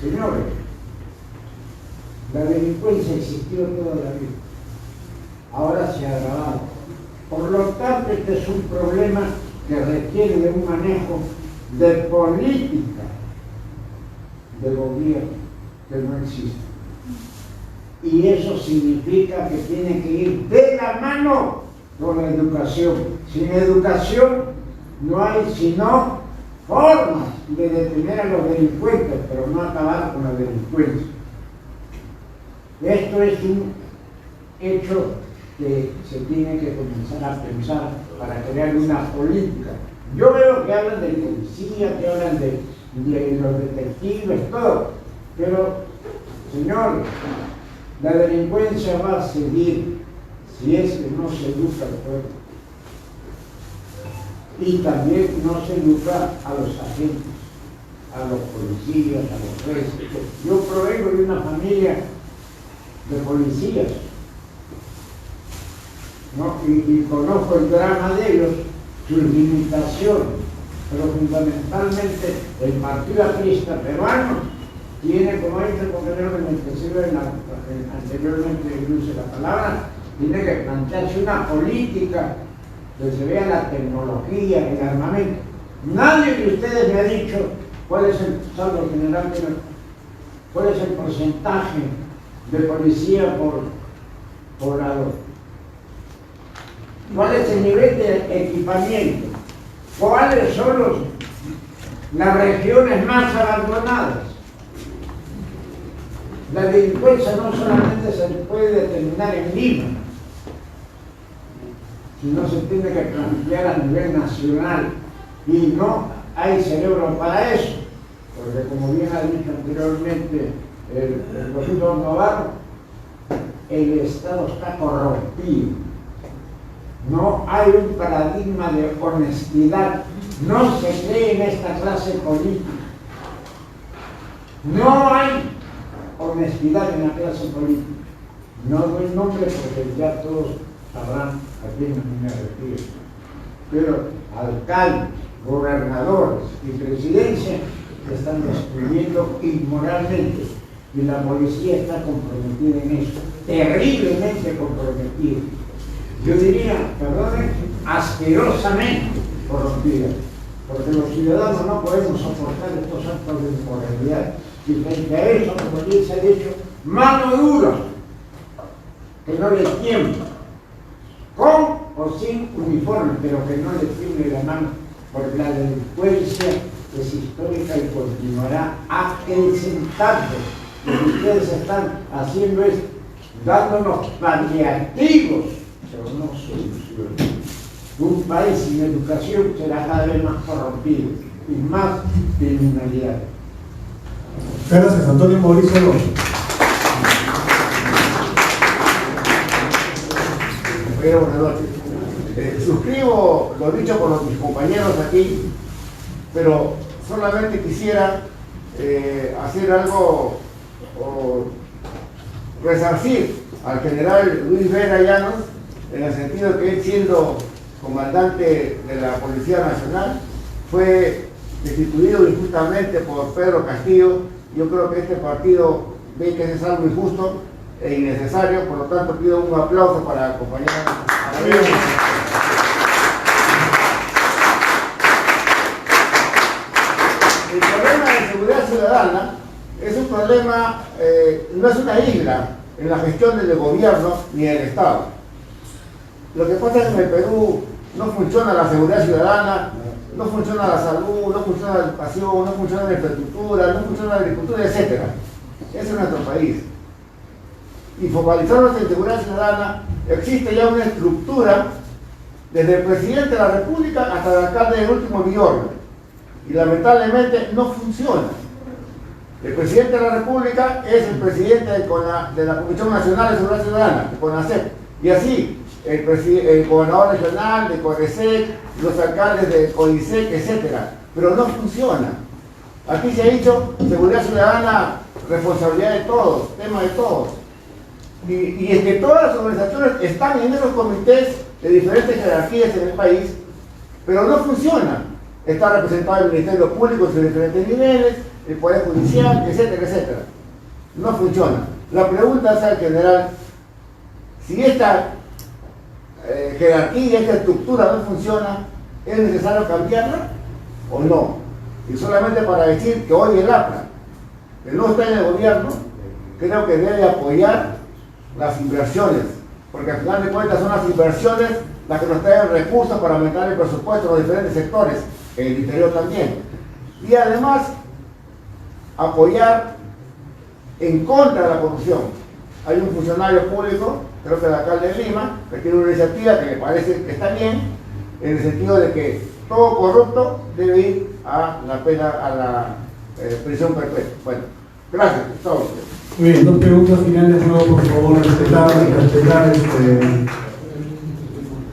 Señores, la delincuencia existió toda la vida, ahora se ha agravado. Por lo tanto, este es un problema que requiere de un manejo de política de gobierno que no existe. Y eso significa que tiene que ir de la mano con la educación. Sin educación no hay sino formas de detener a los delincuentes, pero no acabar con la delincuencia. Esto es un hecho que se tiene que comenzar a pensar para crear una política. Yo veo que hablan de policía, que hablan de los detectives, todo, pero, señores, la delincuencia va a seguir si es que no se educa al pueblo. Y también no se educa a los agentes, a los policías, a los jueces. Yo provengo de una familia de policías, ¿no? Y conozco el drama de ellos, sus limitaciones, pero fundamentalmente el Partido Aprista peruano tiene, como dice el compañero anteriormente use la palabra, tiene que plantearse una política que se vea la tecnología, el armamento. Nadie de ustedes me ha dicho cuál es el saldo general, cuál es el porcentaje de policía por lado. ¿Cuál es el nivel de equipamiento? ¿Cuáles son las regiones más abandonadas? La delincuencia no solamente se puede determinar en Lima, sino se tiene que plantear a nivel nacional, y no hay cerebro para eso, porque como bien ha dicho anteriormente el doctor Navarro, el Estado está corrompido. No hay un paradigma de honestidad, no se cree en esta clase política, no hay honestidad en la clase política. No doy nombre porque ya todos sabrán a quién me refiero, pero alcaldes, gobernadores y presidencia se están destruyendo inmoralmente, y la policía está comprometida en eso, terriblemente comprometida. Yo diría, perdonen, asquerosamente corrompida, porque los ciudadanos no podemos soportar estos actos de inmoralidad. Y frente a eso, como bien se ha dicho, mano dura, que no le tiembla, con o sin uniforme, pero que no le tiemble la mano, porque la delincuencia es histórica y continuará acrecentando. Lo que ustedes están haciendo es dándonos paliativos, pero no soluciones. Un país sin educación será cada vez más corrompido y más criminalidad. Gracias, Antonio Mauricio López. Buenas noches. Suscribo lo dicho por mis compañeros aquí, pero solamente quisiera hacer algo, o resarcir al general Luis Vera Llanos, en el sentido que él, siendo comandante de la Policía Nacional, fue destituido injustamente por Pedro Castillo. Yo creo que este partido ve que es algo injusto e innecesario, por lo tanto pido un aplauso para acompañar a la El problema de seguridad ciudadana es un problema, no es una isla en la gestión del gobierno ni del Estado. Lo que pasa es que en el Perú no funciona la seguridad ciudadana, no funciona la salud, no funciona la educación, no funciona la infraestructura, no funciona la agricultura, etc. Ese es nuestro país. Y focalizarnos en seguridad ciudadana, existe ya una estructura desde el presidente de la República hasta el alcalde del último Villorna, y lamentablemente no funciona. El presidente de la República es el presidente de la Comisión Nacional de Seguridad Ciudadana, de CONASEP, y así el gobernador regional, de CORESEC, los alcaldes de CODISEC, etc. Pero no funciona. Aquí se ha dicho seguridad ciudadana, responsabilidad de todos, tema de todos. Y es que todas las organizaciones están en esos comités de diferentes jerarquías en el país, pero no funciona. Está representado el Ministerio Público en sus diferentes niveles, el Poder Judicial, etcétera, etcétera. No funciona. La pregunta es al general, si esta jerarquía, esta estructura no funciona, ¿es necesario cambiarla o no? Y solamente para decir que hoy el APRA, que no está en el gobierno, creo que debe apoyar las inversiones, porque al final de cuentas son las inversiones las que nos traen recursos para aumentar el presupuesto en los diferentes sectores, en el interior también. Y además, apoyar en contra de la corrupción. Hay un funcionario público, creo que el alcalde de Lima, que tiene una iniciativa que me parece que está bien, en el sentido de que todo corrupto debe ir a la pena, a la prisión perpetua. Bueno, gracias. Todo. Muy bien, dos preguntas finales, luego por favor respetar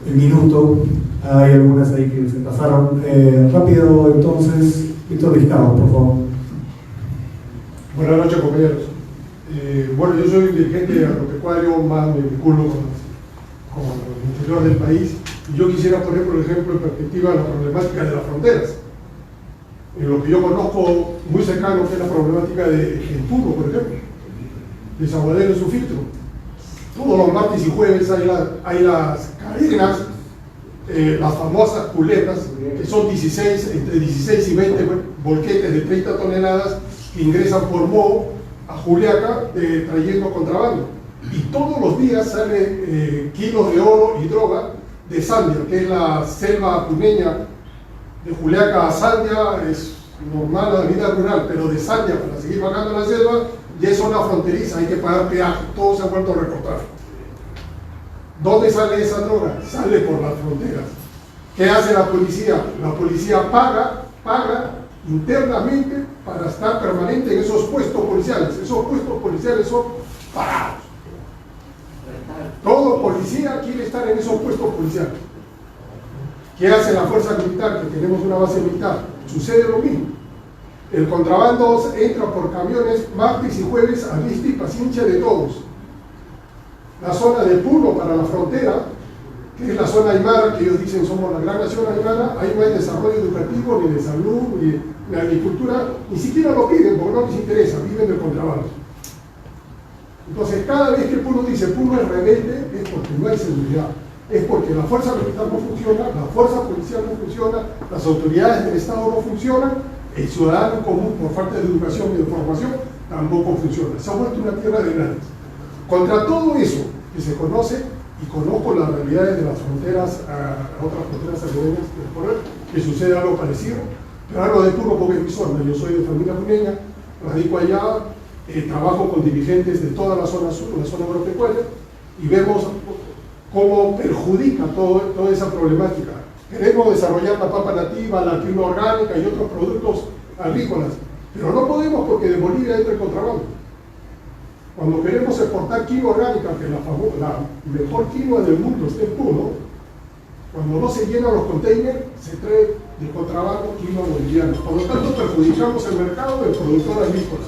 el minuto. Hay algunas ahí que se pasaron. Rápido entonces, Víctor Vizcarra, por favor. Buenas noches, compañeros. Bueno, yo soy dirigente agropecuario, más me vinculo con el interior del país, y yo quisiera poner, por ejemplo, en perspectiva la problemática de las fronteras. En lo que yo conozco muy cercano, que es la problemática del Puno, por ejemplo, de Zaguadero y su filtro. Todos los martes y jueves hay las cadenas, las famosas culetas, que son entre 16 y 20 volquetes de 30 toneladas que ingresan por modo a Juliaca trayendo contrabando. Y todos los días sale kilos de oro y droga de Sandia, que es la selva puneña. De Juliaca a Sandia es normal la vida rural, pero de Sandia para seguir bajando la selva ya es zona fronteriza, hay que pagar peaje, todo se ha vuelto a recortar. ¿Dónde sale esa droga? Sale por las fronteras. ¿Qué hace la policía? La policía paga internamente para estar permanente en esos puestos policiales. Esos puestos policiales son parados. Todo policía quiere estar en esos puestos policiales. ¿Qué hace la fuerza militar? Que tenemos una base militar. Sucede lo mismo. El contrabando entra por camiones martes y jueves a vista y paciencia de todos. La zona de Puno para la frontera, que es la zona aymara, que ellos dicen somos la gran nación aymara, ahí no hay desarrollo educativo, ni de salud, ni de agricultura, ni siquiera lo piden porque no les interesa, viven del contrabando. Entonces, cada vez que Puno dice Puno es rebelde, es porque no hay seguridad, es porque la fuerza militar no funciona, la fuerza policial no funciona, las autoridades del Estado no funcionan, el ciudadano común por falta de educación y de formación tampoco funciona. Se ha vuelto una tierra de grandes. Contra todo eso que se conoce, y conozco las realidades de las fronteras a otras fronteras aledañas del poder, que sucede algo parecido, pero hablo de Puno porque es mi zona. Yo soy de familia puneña, radico allá, trabajo con dirigentes de toda la zona sur, la zona agropecuaria, y vemos cómo perjudica toda esa problemática. Queremos desarrollar la papa nativa, la quinoa orgánica y otros productos agrícolas, pero no podemos porque de Bolivia entra el contrabando. Cuando queremos exportar quinoa orgánica, que la mejor quinoa del mundo está en Puno, cuando no se llenan los containers, se trae de contrabando quinoa boliviana. Por lo tanto, perjudicamos el mercado del productor agrícola.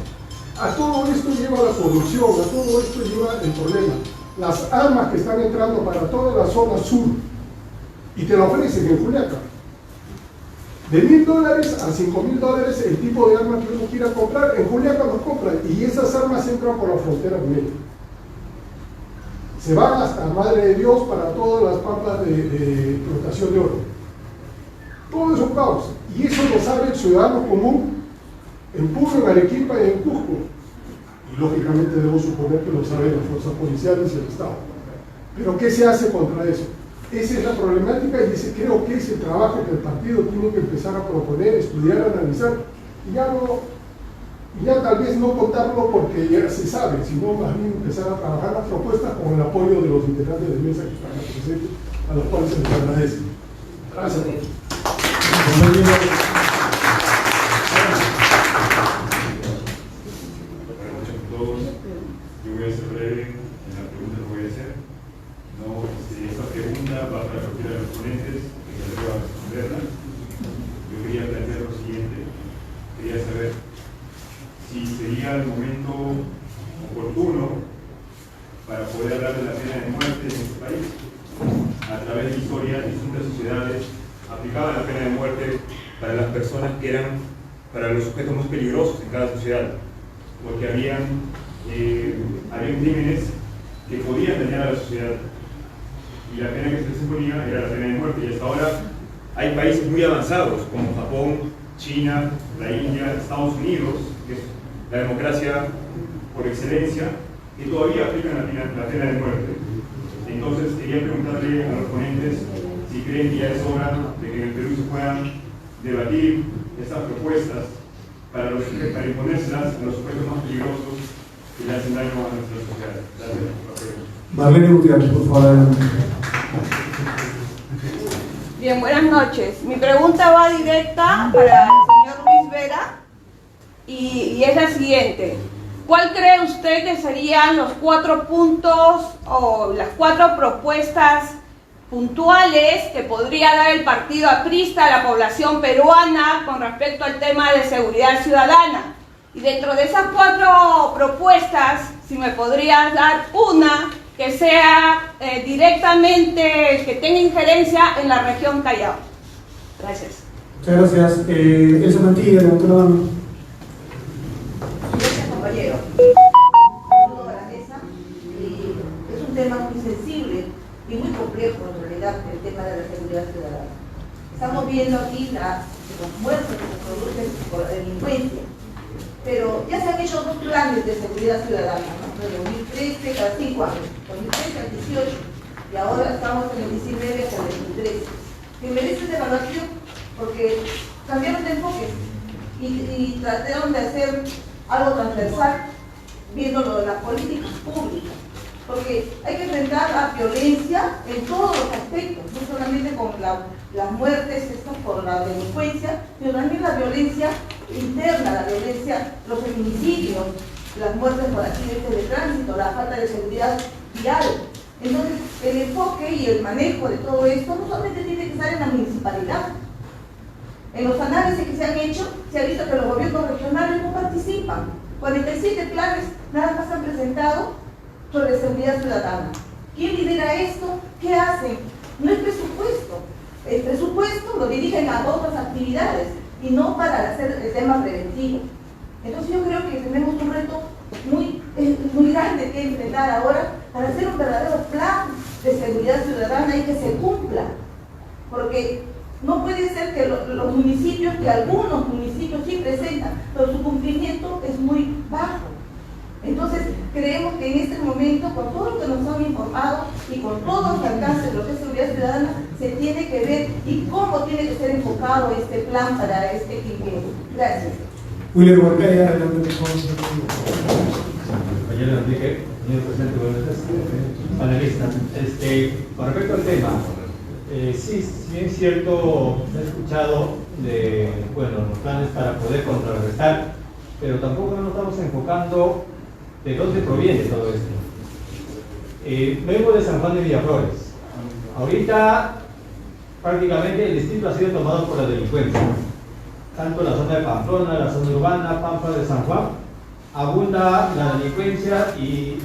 A todo esto lleva la corrupción, a todo esto lleva el problema. Las armas que están entrando para toda la zona sur, y te lo ofrecen en Juliaca. De $1.000 a $5.000 el tipo de arma que uno quiera comprar, en Juliaca los compran, y esas armas entran por la frontera puneña. Se van hasta Madre de Dios para todas las pampas de explotación de oro. Todo es un caos, y eso lo sabe el ciudadano común en Puno, en Arequipa y en Cusco. Y lógicamente debo suponer que lo saben las fuerzas policiales y el Estado. Pero ¿qué se hace contra eso? Esa es la problemática, y ese creo que es el trabajo que el partido tiene que empezar a proponer, estudiar, analizar, y ya tal vez no contarlo porque ya se sabe, sino más bien empezar a trabajar las propuestas con el apoyo de los integrantes de mesa que están presentes, a los cuales se les agradece. Gracias a todos. Yo voy a ser breve en la pregunta que voy a hacer. Esta pregunta va para cualquiera de los ponentes, que ya le va a responderla. Yo quería plantear lo siguiente. Quería saber si sería el momento oportuno para la pena de muerte para las personas que eran, para los sujetos más peligrosos en cada sociedad, porque habían crímenes que podían dañar a la sociedad, y la pena que se les imponía era la pena de muerte. Y hasta ahora hay países muy avanzados como Japón, China, la India, Estados Unidos, que es la democracia por excelencia, que todavía aplican la pena de muerte. Entonces quería preguntarle a los ponentes si creen que ya es hora de que en el Perú se puedan debatir estas propuestas para imponérselas a los sujetos más peligrosos que le hacen daño a nuestra sociedad. Gracias. Marlene Gutiérrez, por favor. Bien, buenas noches. Mi pregunta va directa para el señor Luis Vera y es la siguiente. ¿Cuál cree usted que serían los 4 puntos o las 4 propuestas puntuales que podría dar el partido aprista a la población peruana con respecto al tema de seguridad ciudadana? Y dentro de esas 4 propuestas, si me podrías dar una que sea directamente, que tenga injerencia en la región Callao. Gracias. Muchas gracias. Elsa Mantilla, levantó la mano. Gracias, compañero. Saludo a la mesa. Es un tema muy sensible y muy complejo, en realidad, el tema de la seguridad ciudadana. Estamos viendo aquí los muertos que se producen por la delincuencia. Pero ya se han hecho 2 planes de seguridad ciudadana, ¿no? De 2013 cada 5 años, 2013 al 18, y ahora estamos en el 19 hasta el 23, que merecen evaluación porque cambiaron de enfoque y trataron de hacer algo transversal, viendo lo de las políticas públicas, porque hay que enfrentar la violencia en todos los aspectos, no solamente con las muertes por la delincuencia, sino también la violencia interna, la violencia, los feminicidios, las muertes por accidentes de tránsito, la falta de seguridad vial. Entonces, el enfoque y el manejo de todo esto no solamente tiene que estar en la municipalidad. En los análisis que se han hecho, se ha visto que los gobiernos regionales no participan. 47 planes nada más han presentado sobre seguridad ciudadana. ¿Quién lidera esto? ¿Qué hacen? No es presupuesto. El presupuesto lo dirigen a otras actividades y no para hacer el tema preventivo. Entonces yo creo que tenemos un reto muy grande que enfrentar ahora para hacer un verdadero plan de seguridad ciudadana y que se cumpla. Porque no puede ser que los municipios, que algunos municipios sí presentan, pero su cumplimiento es muy bajo. Entonces, creemos que en este momento, con todo lo que nos han informado y con todos los alcances de lo que es seguridad ciudadana, se tiene que ver y cómo tiene que ser enfocado este plan para este quinquenio. Gracias. William Borcaya, adelante, por favor. Compañero Enrique, señor presidente, buenas noches, panelistas. Con respecto al tema, sí, si bien es cierto, he escuchado de los planes para poder contrarrestar, pero tampoco nos estamos enfocando de dónde proviene todo esto. Vengo de San Juan de Miraflores. Ahorita prácticamente el distrito ha sido tomado por la delincuencia. Tanto la zona de Pamplona, la zona urbana, Pampa de San Juan, abunda la delincuencia y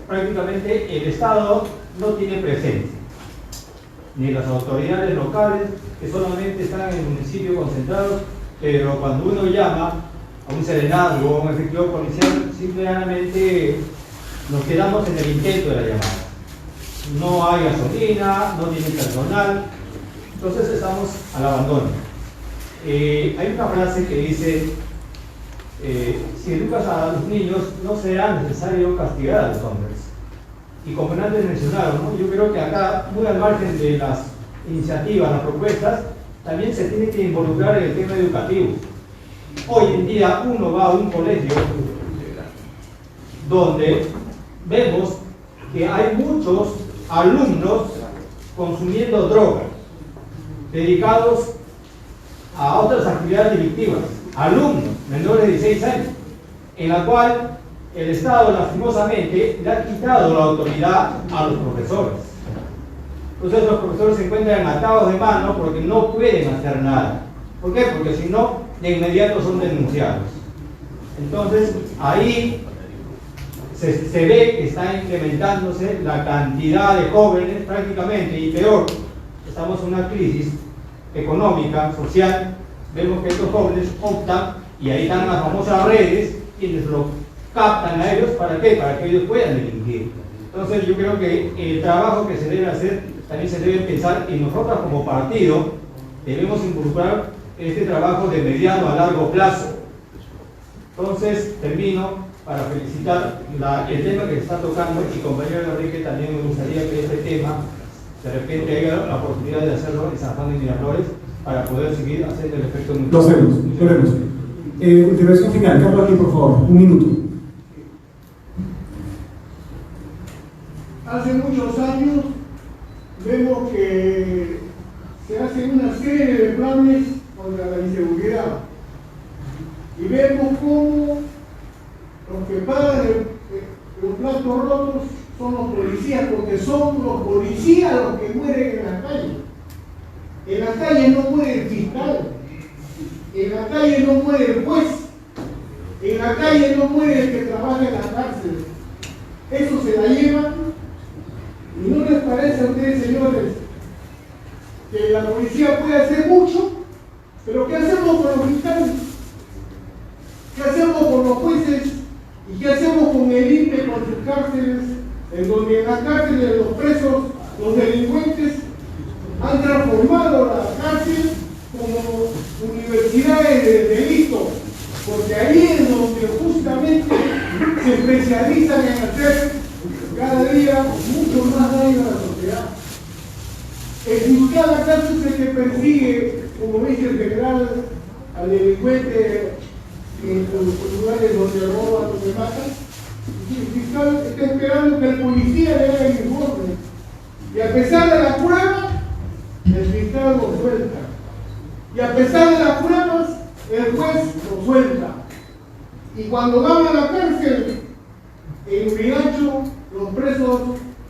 prácticamente el Estado no tiene presencia. Ni las autoridades locales, que solamente están en el municipio concentrados, pero cuando uno llama a un serenazgo o un efectivo policial, simplemente nos quedamos en el intento de la llamada. No hay gasolina, no tiene personal, entonces estamos al abandono. Hay una frase que dice, si educas a los niños, no será necesario castigar a los hombres. Y como antes mencionaron, ¿no? Yo creo que acá, muy al margen de las iniciativas, las propuestas, también se tiene que involucrar en el tema educativo. Hoy en día uno va a un colegio donde vemos que hay muchos alumnos consumiendo drogas, dedicados a otras actividades delictivas, alumnos menores de 16 años, en la cual el Estado lastimosamente le ha quitado la autoridad a los profesores. Entonces los profesores se encuentran atados de mano porque no pueden hacer nada. ¿Por qué? Porque si no, de inmediato son denunciados. Entonces ahí se ve que está incrementándose la cantidad de jóvenes prácticamente, y peor, estamos en una crisis económica, social, vemos que estos jóvenes optan, y ahí están las famosas redes, quienes lo captan a ellos, ¿para qué? Para que ellos puedan delinquir. Entonces yo creo que el trabajo que se debe hacer, también se debe pensar, y nosotros como partido debemos involucrar este trabajo de mediano a largo plazo. Entonces termino para felicitar el tema que se está tocando, y compañero Enrique, también me gustaría que este tema de repente haya la oportunidad de hacerlo en San Juan de Miraflores para poder seguir haciendo el efecto mutuo. Lo hacemos, lo haremos. Intervención final, Carlos, aquí por favor, un minuto. Hace muchos años vemos que se hacen una serie de planes contra la inseguridad y vemos cómo los que pagan los platos rotos son los policías, porque son los policías los que mueren en la calle. En la calle no muere el fiscal, en la calle no muere el juez, en la calle no muere el que trabaja en la cárcel. Eso se la llevan. ¿Y no les parece a ustedes, señores, que la policía puede hacer mucho? Pero ¿qué hacemos con los fiscales? ¿Qué hacemos con los jueces? ¿Y qué hacemos con el INPE, con sus cárceles? En donde en las cárceles los presos, los delincuentes, han transformado la cárcel como universidades de delito, porque ahí es donde justamente se especializan en hacer cada día mucho más daño a la sociedad. El fiscal acaso es el que persigue, como dice el general, al delincuente en los lugares donde roban, donde matan. El fiscal está esperando que el policía le haga el informe. Y a pesar de la prueba, el fiscal lo suelta. Y a pesar de las pruebas, el juez lo suelta. Y cuando van a la cárcel, en Urigancho, los presos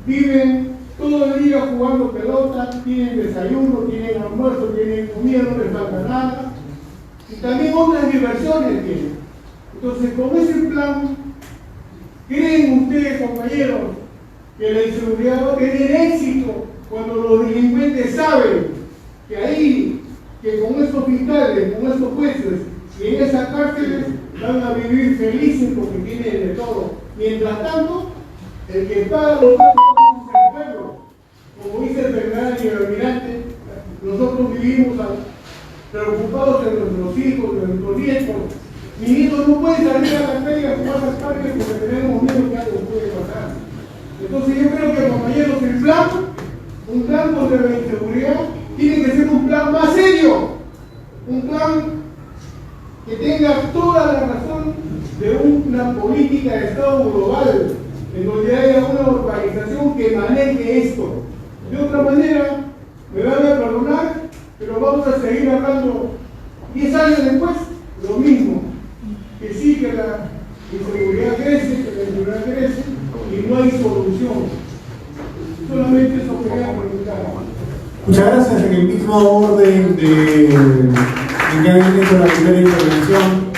viven todo el día jugando pelota, tienen desayuno, tienen almuerzo, tienen comida, no les falta nada. Y también otras diversiones tienen. Entonces, con ese plan, ¿creen ustedes, compañeros, que la inseguridad va a tener éxito cuando los delincuentes saben que ahí, que con estos fiscales, con estos jueces y en esas cárceles van a vivir felices porque tienen de todo? Mientras tanto, el que paga los datos es el pueblo. Como dice el general y el almirante, nosotros vivimos preocupados de nuestros hijos, de nuestros nietos. Mi hijo no puede salir a la calle a jugar las parques porque tenemos miedo que algo puede pasar. Entonces yo creo que, compañeros, el plan, un plan contra la inseguridad, tiene que ser un plan más serio, un plan que tenga toda la razón de una política de Estado global, en donde haya una organización que maneje esto. De otra manera, me van a perdonar, pero vamos a seguir hablando 10 años después, lo mismo, que sí, que la inseguridad crece, que la inseguridad crece, y no hay solución. Solamente eso quería preguntar. Muchas gracias. En el mismo orden en que habían hecho la primera intervención,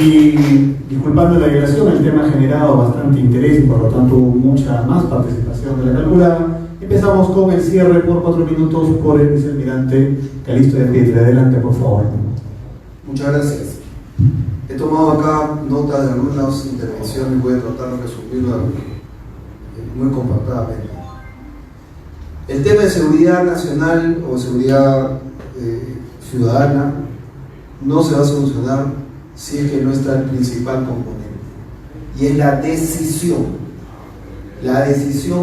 y disculpando la dilación, el tema ha generado bastante interés y por lo tanto mucha más participación de la calculada. Empezamos con el cierre por 4 minutos por el vicealmirante Calixto de Pietre. Adelante, por favor. Muchas gracias. He tomado acá nota de algunas intervenciones y voy a tratar de resumirlas muy compactamente. El tema de seguridad nacional o seguridad ciudadana no se va a solucionar si es que no está el principal componente, y es la decisión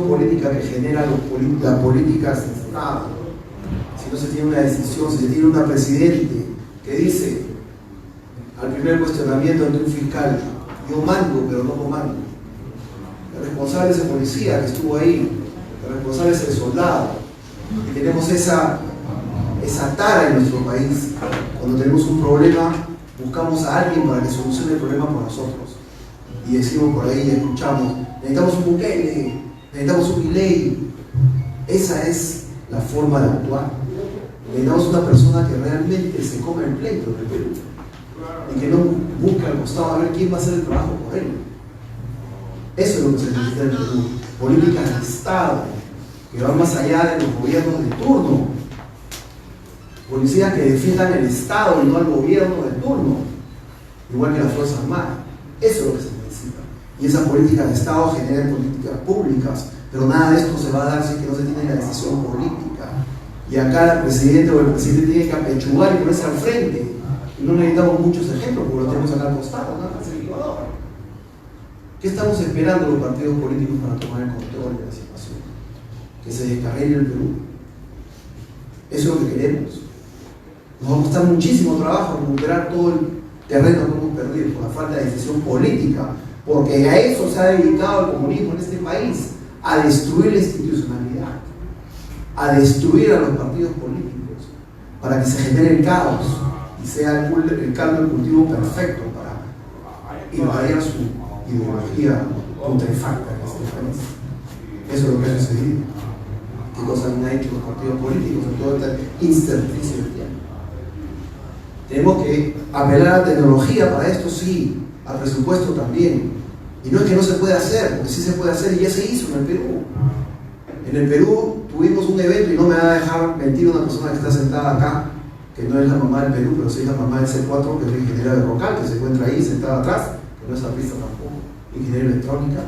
política que genera las políticas de Estado. Si no se tiene una decisión, si se tiene una presidente que dice al primer cuestionamiento ante un fiscal: yo mando pero no comando. El responsable es el policía que estuvo ahí, el responsable es el soldado, y tenemos esa tara en nuestro país. Cuando tenemos un problema, buscamos a alguien para que solucione el problema por nosotros, y decimos por ahí, escuchamos: necesitamos un Bukele, necesitamos un Milei. Esa es la forma de actuar. Necesitamos una persona que realmente se coma el pleito del Perú y que no busque al costado a ver quién va a hacer el trabajo por él. Eso es lo que se necesita en el Perú: políticas de Estado que van más allá de los gobiernos de turno. policías que defiendan el Estado y no al gobierno de turno, igual que las Fuerzas Armadas. Eso es lo que se necesita. Y esas políticas de Estado generan políticas públicas, pero nada de esto se va a dar si es que no se tiene la decisión política. Y acá el presidente o el presidente tiene que apechugar y ponerse al frente. Y no necesitamos muchos ejemplos, porque los tenemos acá al costado, nada más en Ecuador. ¿Qué estamos esperando los partidos políticos para tomar el control de la situación? Que se descarrile el Perú. Eso es lo que queremos. Nos va a costar muchísimo trabajo recuperar todo el terreno que hemos perdido por la falta de decisión política, porque a eso se ha dedicado el comunismo en este país, a destruir la institucionalidad, a destruir a los partidos políticos, para que se genere el caos y sea el caldo de cultivo perfecto para invadir su ideología putrefacta en este país. Eso es lo que ha sucedido. ¿Qué cosas han hecho los partidos políticos en todo este intersticio de tiempo? Tenemos que apelar a la tecnología para esto, sí, al presupuesto también. Y no es que no se pueda hacer, porque sí se puede hacer y ya se hizo en el Perú. En el Perú tuvimos un evento, y no me va a dejar mentir una persona que está sentada acá, que no es la mamá del Perú, pero sí es la mamá del C4, que es la ingeniera de Rocal, que se encuentra ahí sentada atrás, que no es artista tampoco, ingeniera electrónica,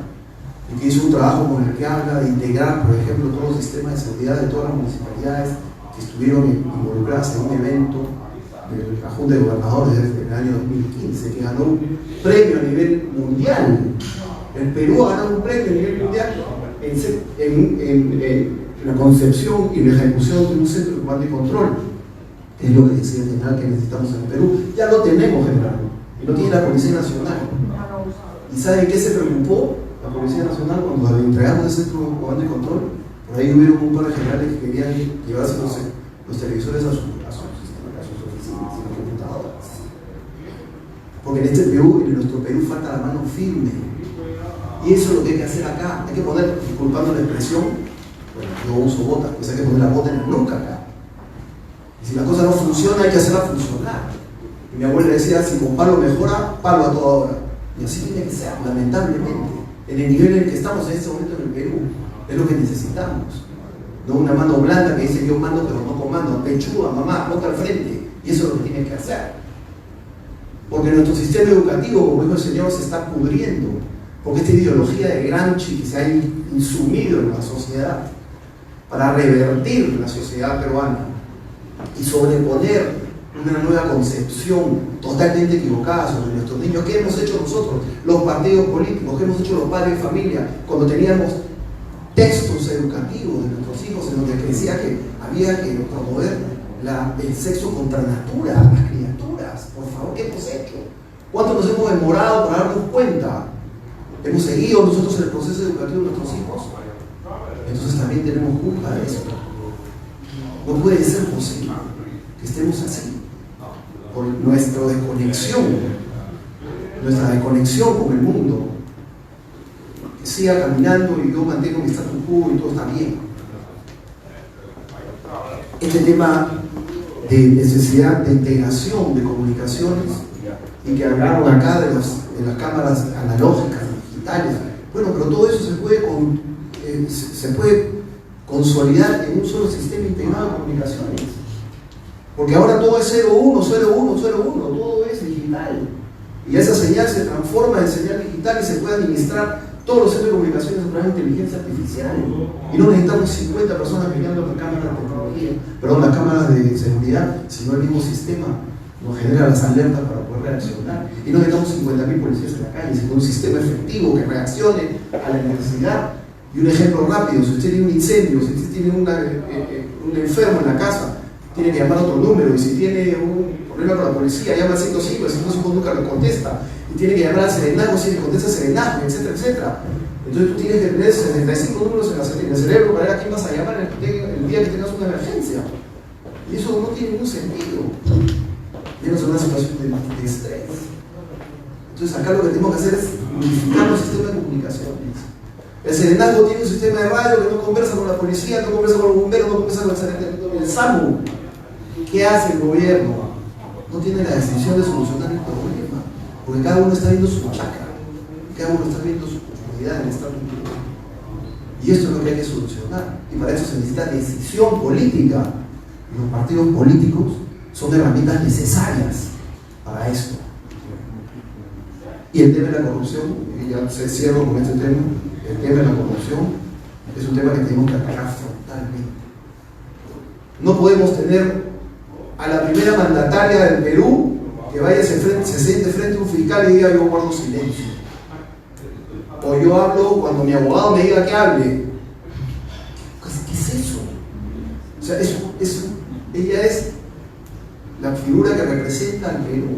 y que hizo un trabajo con el que habla de integrar, por ejemplo, todos los sistemas de seguridad de todas las municipalidades que estuvieron involucradas en un evento de la Junta de Gobernadores desde el año 2015, que ganó un premio a nivel mundial. El Perú ha ganado un premio a nivel mundial en la concepción y la ejecución de un centro de comando y control. Es lo que decía el general que necesitamos en el Perú. Ya lo tenemos, general, y lo tiene la Policía Nacional. ¿Y saben qué se preocupó la Policía Nacional cuando le entregamos el centro de comando y control? Por ahí hubieron un par de generales que querían llevarse los televisores a sus oficinas y las computadoras. Porque en nuestro Perú falta la mano firme. Y eso es lo que hay que hacer acá. Hay que poner, disculpando la expresión, bueno, yo uso botas, pues hay que poner la bota en la nuca acá. Y si la cosa no funciona, hay que hacerla funcionar. Y mi abuela decía, si con palo mejora, palo a toda hora. Y así tiene que ser, lamentablemente. En el nivel en el que estamos en este momento en el Perú, es lo que necesitamos. No una mano blanda que dice yo mando pero no comando, pechuga, mamá, ponte al frente. Y eso es lo que tiene que hacer. Porque nuestro sistema educativo, como dijo el señor, se está pudriendo. Porque esta ideología de Gramsci que se ha insumido en la sociedad para revertir la sociedad peruana y sobreponer una nueva concepción totalmente equivocada sobre nuestros niños. ¿Qué hemos hecho nosotros, los partidos políticos? ¿Qué hemos hecho los padres de familia cuando teníamos textos educativos de nuestros hijos en donde decía que había que promover el sexo contra natura a las criaturas? Por favor, ¿qué hemos hecho? ¿Cuánto nos hemos demorado para darnos cuenta? ¿Hemos seguido nosotros el proceso educativo de nuestros hijos? Entonces también tenemos culpa de esto. No puede ser posible que estemos así, por nuestra desconexión con el mundo. Que siga caminando y yo mantengo mi status quo y todo está bien. Este tema de necesidad de integración de comunicaciones y que hablaron acá de las cámaras analógicas, digitales, bueno, pero todo eso se puede consolidar en un solo sistema integrado de comunicaciones. Porque ahora todo es 01, 01, 01, todo es digital. Y esa señal se transforma en señal digital y se puede administrar todos los centros de comunicaciones a través de inteligencia artificial. Y no necesitamos 50 personas mirando las cámaras de tecnología, perdón, las cámaras de seguridad, sino el mismo sistema nos genera las alertas para poder reaccionar. Y no necesitamos 50.000 policías en la calle, sino un sistema efectivo que reaccione a la necesidad. Y un ejemplo rápido, si usted tiene un incendio, si usted tiene un enfermo en la casa, tiene que llamar a otro número, y si tiene un problema con la policía, llama al 105, el 105 nunca lo contesta, y tiene que llamar al serenazgo, si le contesta el serenazgo, etcétera, etcétera. Entonces tú tienes que tener 65 números en el cerebro para ver a quién vas a llamar el día que tengas una emergencia. Y eso no tiene ningún sentido, menos en una situación de estrés. Entonces acá lo que tenemos que hacer es unificar los sistemas de comunicaciones. El serenazgo tiene un sistema de radio que no conversa con la policía, no conversa con los bomberos, no conversa con el SAMU. ¿Qué hace el gobierno? No tiene la decisión de solucionar el problema, porque cada uno está viendo su chakra, cada uno está viendo su comunidad en el estado individual. Y esto es lo que hay que solucionar. Y para eso se necesita decisión política Los partidos políticos son herramientas necesarias para esto. Y el tema de la corrupción, y ya se cierro con este tema, el tema de la corrupción es un tema que tenemos que atacar frontalmente. No podemos tener a la primera mandataria del Perú que vaya, se siente frente a un fiscal y diga yo guardo silencio. O yo hablo cuando mi abogado me diga que hable. ¿Qué es eso? O sea, ella es la figura que representa al Perú,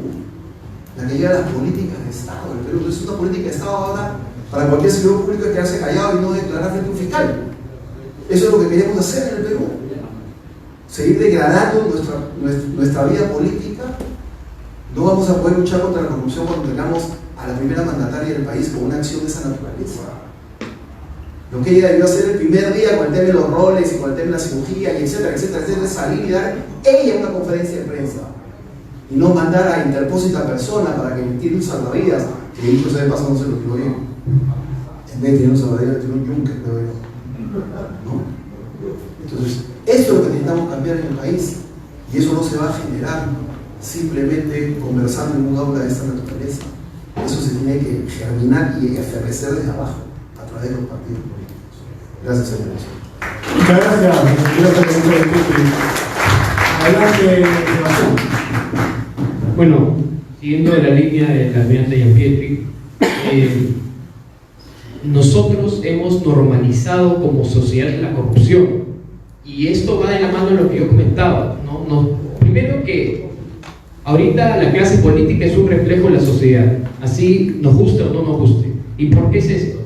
la que lleva las políticas de Estado del Perú. Entonces, una política de Estado ahora para cualquier servidor público es quedarse callado y no declarar frente a un fiscal. Eso es lo que queremos hacer en el Perú. Seguir degradando nuestra vida política. No vamos a poder luchar contra la corrupción cuando tengamos a la primera mandataria del país con una acción de esa naturaleza. Lo que ella debió hacer el primer día con el tema de los roles y con el tema de la cirugía y etcétera, etcétera, etcétera, es salir y dar ella una conferencia de prensa y no mandar a interpósita persona para que tire un salvavidas, que dicho sea de paso no se lo digo yo. En vez de tener un salvavidas, tiene un yunque, creo yo. ¿No? Entonces, eso es lo que necesitamos cambiar en el país y eso no se va a generar simplemente conversando en un aula de esta naturaleza. Eso se tiene que germinar y aferrecer desde abajo a través de los partidos políticos. Gracias, señores. Muchas gracias. Adelante, Sebastián. Bueno, siguiendo de la línea de la almirante Gianpietri, nosotros hemos normalizado como sociedad la corrupción y esto va de la mano de lo que yo comentaba, ¿no? Primero que ahorita la clase política es un reflejo de la sociedad, así nos guste o no nos guste. ¿Y por qué es esto?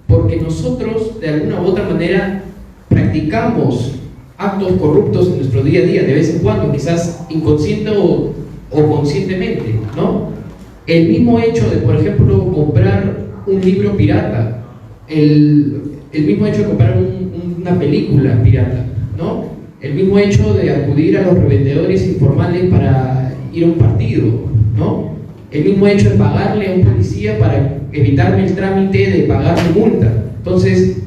Porque nosotros de alguna u otra manera practicamos actos corruptos en nuestro día a día, de vez en cuando, quizás inconsciente o conscientemente, ¿no? El mismo hecho de, por ejemplo, comprar un libro pirata, el mismo hecho de comprar una película pirata, ¿no? El mismo hecho de acudir a los revendedores informales para ir a un partido, ¿no? El mismo hecho de pagarle a un policía para evitarme el trámite de pagar mi multa. Entonces,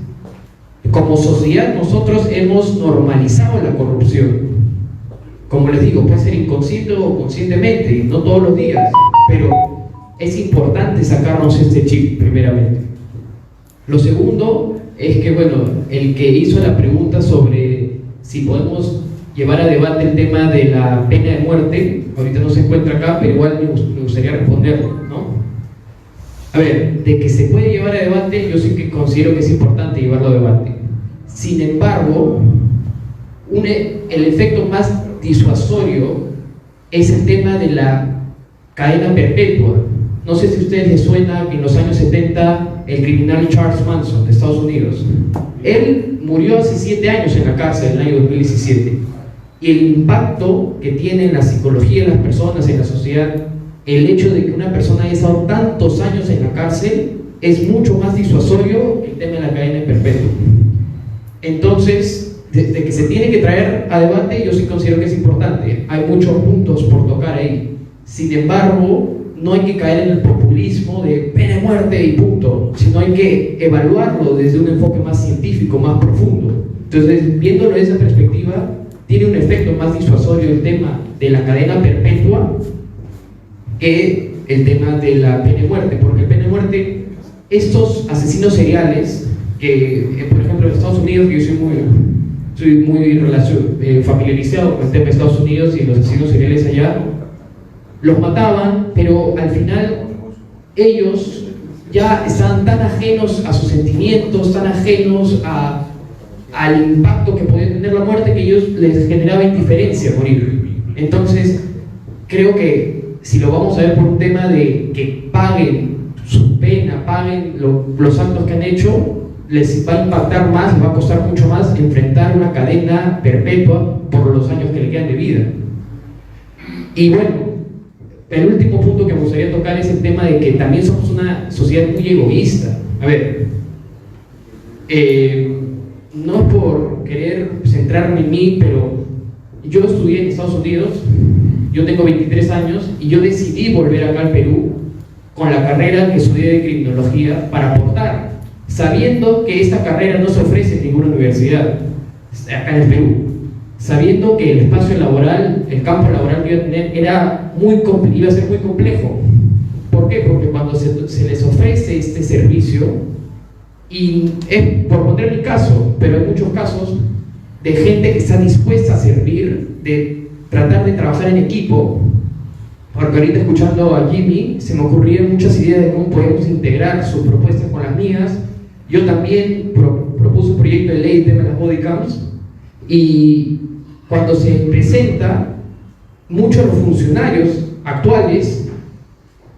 como sociedad nosotros hemos normalizado la corrupción. Como les digo, puede ser inconsciente o conscientemente, no todos los días, pero es importante sacarnos este chip primeramente. Lo segundo es que, bueno, el que hizo la pregunta sobre si podemos llevar a debate el tema de la pena de muerte, ahorita no se encuentra acá, pero igual me gustaría responderlo, ¿no? A ver, de que se puede llevar a debate, yo sí que considero que es importante llevarlo a debate. Sin embargo, el efecto más disuasorio es el tema de la cadena perpetua. No sé si a ustedes les suena que en los años 70 el criminal Charles Manson de Estados Unidos, él murió hace 7 años en la cárcel, en el año 2017, y el impacto que tiene en la psicología de las personas, en la sociedad, el hecho de que una persona haya estado tantos años en la cárcel es mucho más disuasorio que el tema de la cadena perpetua. Entonces, de que se tiene que traer a debate, yo sí considero que es importante. Hay muchos puntos por tocar ahí. Sin embargo, no hay que caer en el populismo de pena de muerte y punto, sino hay que evaluarlo desde un enfoque más científico, más profundo. Entonces, viéndolo desde esa perspectiva, tiene un efecto más disuasorio el tema de la cadena perpetua que el tema de la pena de muerte, porque el pena de muerte, estos asesinos seriales, que por ejemplo en Estados Unidos, yo soy muy familiarizado con el tema de Estados Unidos y los asesinos seriales allá, los mataban, pero al final ellos ya estaban tan ajenos a sus sentimientos, tan ajenos al impacto que podía tener la muerte, que a ellos les generaba indiferencia morir. Entonces, creo que si lo vamos a ver por un tema de que paguen su pena, paguen los actos que han hecho, les va a impactar más, les va a costar mucho más enfrentar una cadena perpetua por los años que le quedan de vida. Y bueno, el último punto que me gustaría tocar es el tema de que también somos una sociedad muy egoísta. A ver, no es por querer centrarme en mí, pero yo estudié en Estados Unidos, yo tengo 23 años y yo decidí volver acá al Perú con la carrera que estudié de criminología para aportar, sabiendo que esta carrera no se ofrece en ninguna universidad acá en el Perú. sabiendo que el espacio laboral, el campo laboral que iba a tener iba a ser muy complejo. ¿Por qué? Porque cuando se les ofrece este servicio, y es por poner mi caso, pero hay muchos casos de gente que está dispuesta a servir, de tratar de trabajar en equipo, porque ahorita escuchando a Jimmy se me ocurrieron muchas ideas de cómo podemos integrar sus propuestas con las mías. Yo también propuse un proyecto de ley de tema de las body cams, y cuando se presenta, muchos de los funcionarios actuales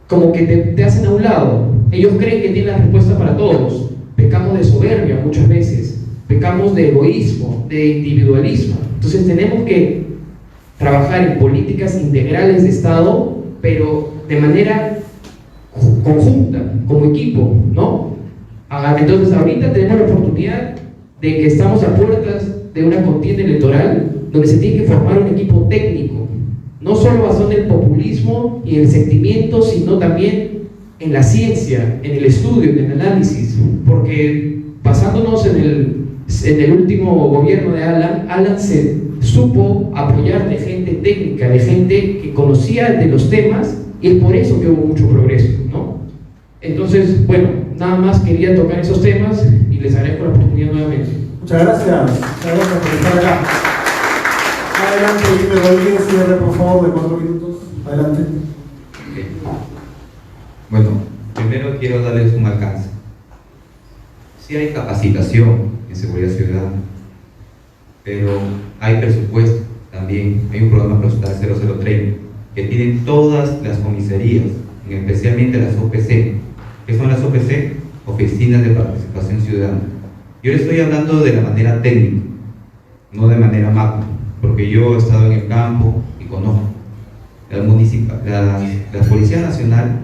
como que te hacen a un lado. Ellos creen que tienen la respuesta para todos. Pecamos de soberbia muchas veces, pecamos de egoísmo, de individualismo. Entonces tenemos que trabajar en políticas integrales de Estado, pero de manera conjunta, como equipo, ¿no? Entonces ahorita tenemos la oportunidad de que estamos a puertas de una contienda electoral donde se tiene que formar un equipo técnico, no solo basado en el populismo y en el sentimiento, sino también en la ciencia, en el estudio, en el análisis, porque basándonos en el último gobierno de Alan se supo apoyar de gente técnica, de gente que conocía de los temas, y es por eso que hubo mucho progreso, ¿no? Entonces, bueno, nada más quería tocar esos temas y les agradezco la oportunidad nuevamente. Muchas gracias por estar acá. Adelante, Jimmy Rodríguez, cierre por favor de 4 minutos. Adelante. Bueno, primero quiero darles un alcance. Sí hay capacitación en seguridad ciudadana, pero hay presupuesto también. Hay un programa presupuestal 0030 que tienen todas las comisarías, especialmente las OPC. ¿Qué son las OPC? Oficinas de Participación Ciudadana. Yo les estoy hablando de la manera técnica, no de manera macro, porque yo he estado en el campo y conozco. La Policía Nacional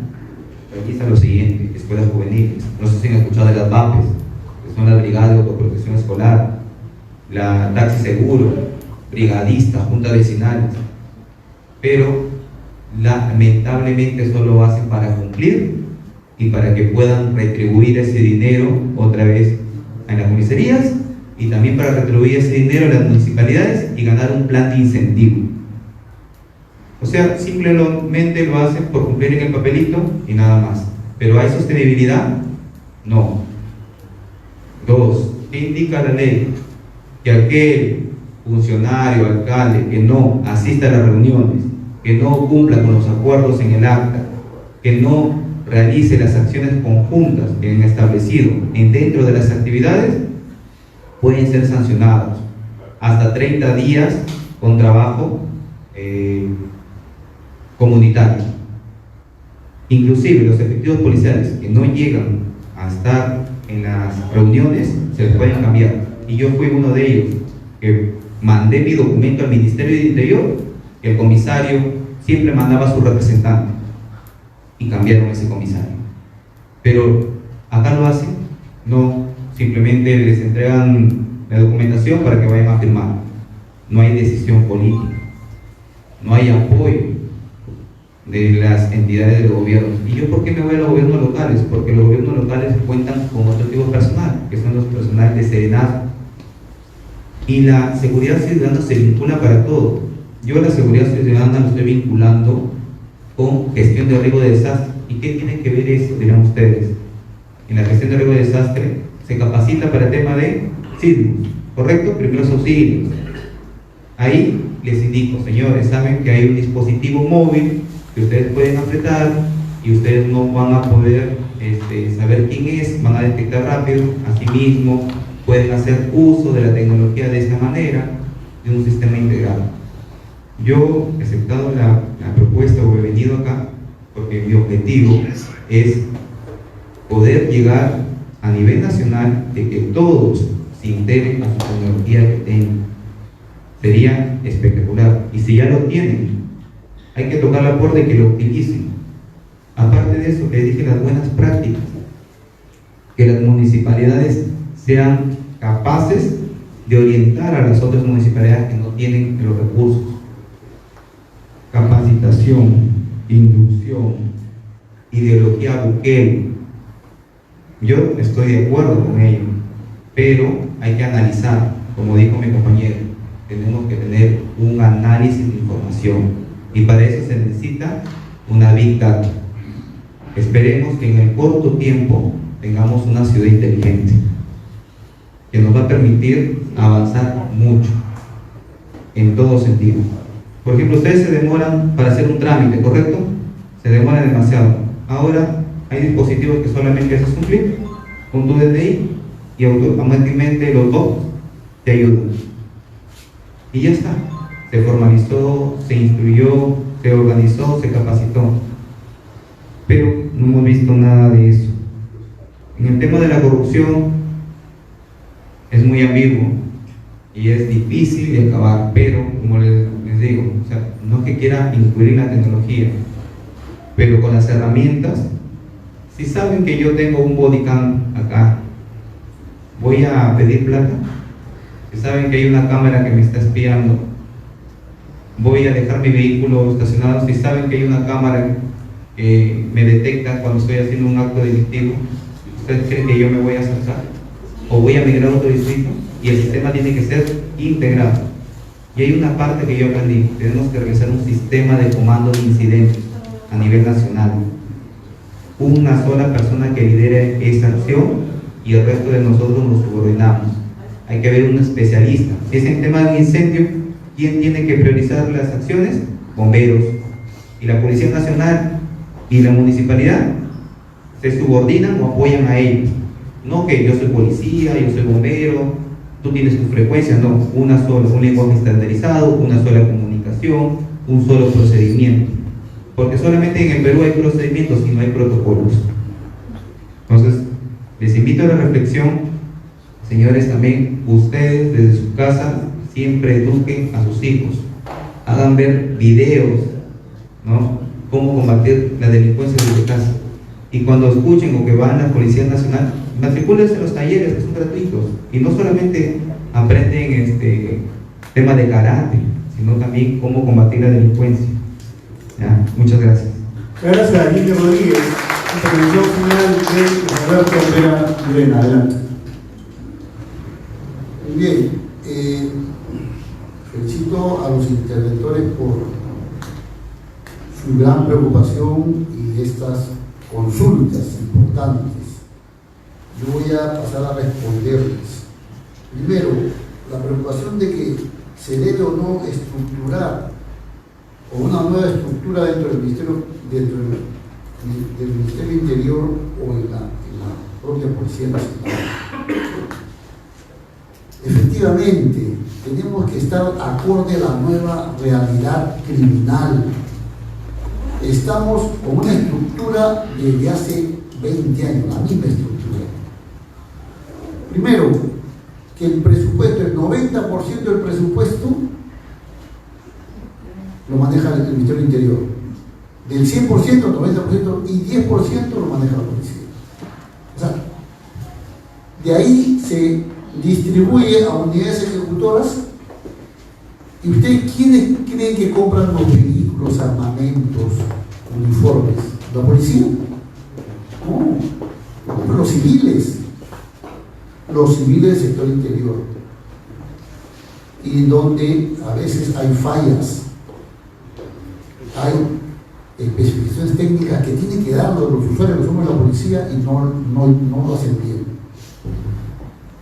realiza lo siguiente: escuelas juveniles. No sé si han escuchado de las BAPES, que son las Brigadas de Autoprotección Escolar, la Taxi Seguro, brigadistas, juntas vecinales, pero lamentablemente solo hacen para cumplir y para que puedan retribuir ese dinero otra vez en las comisarías, y también para retribuir ese dinero en las municipalidades y ganar un plan de incentivo. O sea, simplemente lo hacen por cumplir en el papelito y nada más. ¿Pero hay sostenibilidad? No. 2. ¿Qué indica la ley? Que aquel funcionario, alcalde, que no asista a las reuniones, que no cumpla con los acuerdos en el acta, que no realice las acciones conjuntas que han establecido dentro de las actividades, pueden ser sancionados hasta 30 días con trabajo comunitario. Inclusive los efectivos policiales que no llegan a estar en las reuniones se les pueden cambiar, y yo fui uno de ellos que mandé mi documento al Ministerio de Interior, que el comisario siempre mandaba a su representante, y cambiaron ese comisario. Pero acá lo hacen, no, simplemente les entregan la documentación para que vayan a firmar. No hay decisión política, no hay apoyo de las entidades del gobierno. ¿Y yo por qué me voy a los gobiernos locales? Porque los gobiernos locales cuentan con otro tipo de personal, que son los personales de serenazgo. Y la seguridad ciudadana se vincula para todo. Yo la seguridad ciudadana lo estoy vinculando con gestión de riesgo de desastre. ¿Y qué tiene que ver eso, dirán ustedes? En la gestión de riesgo de desastre se capacita para el tema de sismos, ¿correcto? Primeros auxilios. Ahí les indico, señores, saben que hay un dispositivo móvil que ustedes pueden apretar y ustedes no van a poder saber quién es, van a detectar rápido. Asimismo, pueden hacer uso de la tecnología de esta manera, de un sistema integrado. Yo he aceptado la propuesta, o he venido acá porque mi objetivo es poder llegar a nivel nacional, de que todos se integren a su tecnología que tengan. Sería espectacular. Y si ya lo tienen, hay que tocar la puerta y que lo utilicen. Aparte de eso, les dije las buenas prácticas, que las municipalidades sean capaces de orientar a las otras municipalidades que no tienen los recursos. Capacitación, inducción, ideología Bukele. Yo estoy de acuerdo con ello, pero hay que analizar, como dijo mi compañero, tenemos que tener un análisis de información y para eso se necesita una Big Data. Esperemos que en el corto tiempo tengamos una ciudad inteligente que nos va a permitir avanzar mucho en todo sentido. Por ejemplo, ustedes se demoran para hacer un trámite, ¿correcto? Se demoran demasiado. Ahora hay dispositivos que solamente haces un clic con tu DNI y automáticamente los dos te ayudan. Y ya está. Se formalizó, se instruyó, se organizó, se capacitó. Pero no hemos visto nada de eso. En el tema de la corrupción es muy ambiguo y es difícil de acabar, pero como les digo, o sea, no es que quiera incluir la tecnología, pero con las herramientas, si saben que yo tengo un bodycam acá, voy a pedir plata. Si saben que hay una cámara que me está espiando, voy a dejar mi vehículo estacionado. Si saben que hay una cámara que me detecta cuando estoy haciendo un acto delictivo, ¿ustedes creen que yo me voy a acercar? ¿O voy a migrar a otro distrito? Y el sistema tiene que ser integrado. Y hay una parte que yo aprendí: tenemos que realizar un sistema de comando de incidentes a nivel nacional. Una sola persona que lidere esa acción y el resto de nosotros nos subordinamos. Hay que ver un especialista. Si es en tema de incendio, ¿quién tiene que priorizar las acciones? Bomberos. Y la Policía Nacional y la municipalidad se subordinan o apoyan a ellos. No que yo soy policía, yo soy bombero, tú tienes tu frecuencia, no, una sola, un lenguaje estandarizado, una sola comunicación, un solo procedimiento. Porque solamente en el Perú hay procedimientos y no hay protocolos. Entonces, les invito a la reflexión. Señores, también ustedes desde su casa siempre eduquen a sus hijos, hagan ver videos, ¿no? Cómo combatir la delincuencia desde casa. Y cuando escuchen o que van a la Policía Nacional, matricúlense en los talleres que son gratuitos y no solamente aprenden tema de karate, sino también cómo combatir la delincuencia. ¿Ya? Muchas gracias. Gracias a Guillermo Rodríguez. Intervención final de Roberto Herrera Lorena. Adelante. Bien, felicito a los interventores por su gran preocupación y estas consultas importantes. Yo voy a pasar a responderles. Primero, la preocupación de que se debe o no estructurar o una nueva estructura dentro del Ministerio Interior o en la propia Policía Nacional. Efectivamente, tenemos que estar acorde a la nueva realidad criminal. Estamos con una estructura desde hace 20 años, la misma estructura. Primero, que el presupuesto, el 90% del presupuesto lo maneja el Ministerio Interior. Del 100%, 90% y 10% lo maneja la policía. O sea, de ahí se distribuye a unidades ejecutoras. ¿Y ustedes quiénes creen que compran los vehículos, armamentos, uniformes? ¿La policía? No, lo compran los civiles del sector interior, y donde a veces hay fallas, hay especificaciones técnicas que tienen que dar los usuarios, que somos la policía, y no lo hacen bien.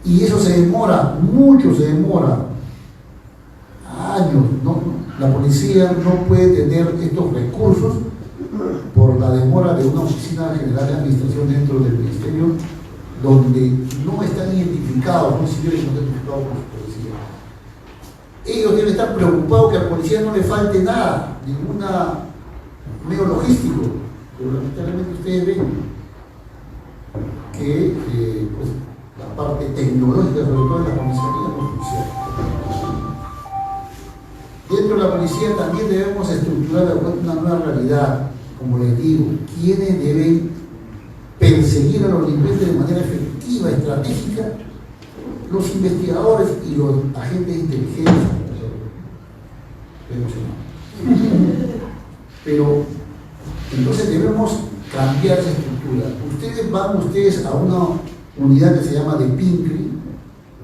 Y eso se demora, mucho se demora, años. La policía no puede tener estos recursos por la demora de una oficina general de administración dentro del ministerio, donde no están identificados, no están identificados por su policía. Ellos deben estar preocupados que a la policía no le falte nada, ninguna medio logístico, pero lamentablemente ustedes ven que pues, la parte tecnológica, sobre todo de la comisaría, no funciona. Dentro de la policía también debemos estructurar una nueva realidad, como les digo, quienes deben perseguir a los delincuentes de manera efectiva, estratégica, los investigadores y los agentes de inteligencia. Pero entonces debemos cambiar esa estructura. Ustedes van a una unidad que se llama de PINCRI,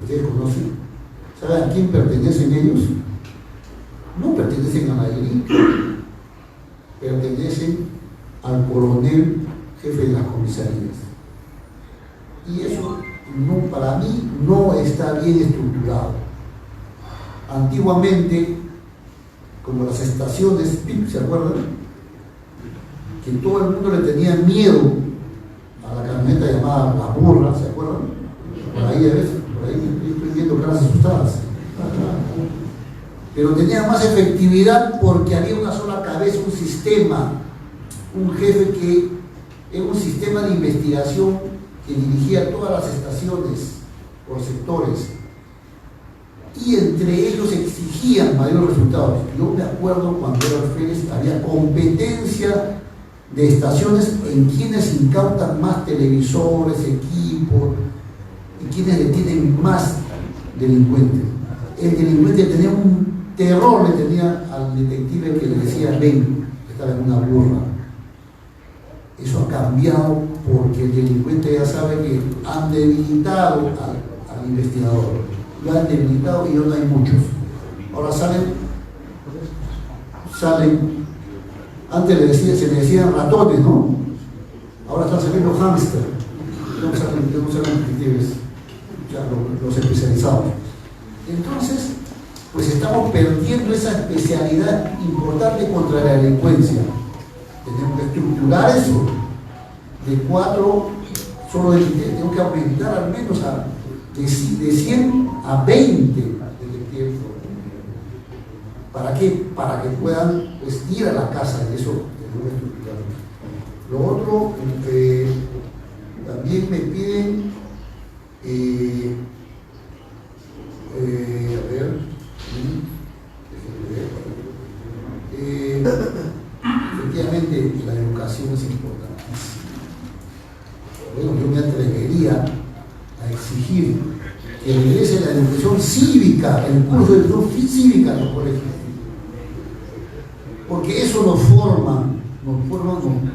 ustedes conocen, ¿Saben a quién pertenecen ellos? No pertenecen a la élite, pertenecen al coronel jefe de las comisarías. Y eso no, para mí no está bien estructurado. Antiguamente, como las estaciones PIP, ¿se acuerdan? Que todo el mundo le tenía miedo a la camioneta llamada La Burra, ¿se acuerdan? Por ahí a veces, por ahí estoy viendo caras asustadas. Pero tenía más efectividad porque había una sola cabeza, un sistema, un jefe que era un sistema de investigación que dirigía todas las estaciones por sectores y entre ellos exigían mayores resultados. Yo me acuerdo cuando era alférez, había competencia de estaciones en quienes incautan más televisores, equipos y quienes detienen más delincuentes. El delincuente tenía un terror, le tenía al detective que le decía ven, que estaba en una burra. Eso ha cambiado porque el delincuente ya sabe que han debilitado al investigador. Lo han debilitado y ya no hay muchos. Ahora salen, antes se le decían ratones, ¿no? Ahora están saliendo hámster. No salen detectives, ya los especializados. Entonces, pues estamos perdiendo esa especialidad importante contra la delincuencia. Tenemos que estructurar eso. De 4, solo tenemos que aumentar al menos de 100 a 20 detectives. ¿Para qué? Para que puedan pues, ir a la casa y eso tenemos que estructurar. Lo otro, también me piden efectivamente la educación es importantísima. Bueno, yo me atrevería a exigir que regrese la educación cívica, el curso de educación cívica en los colegios, porque eso nos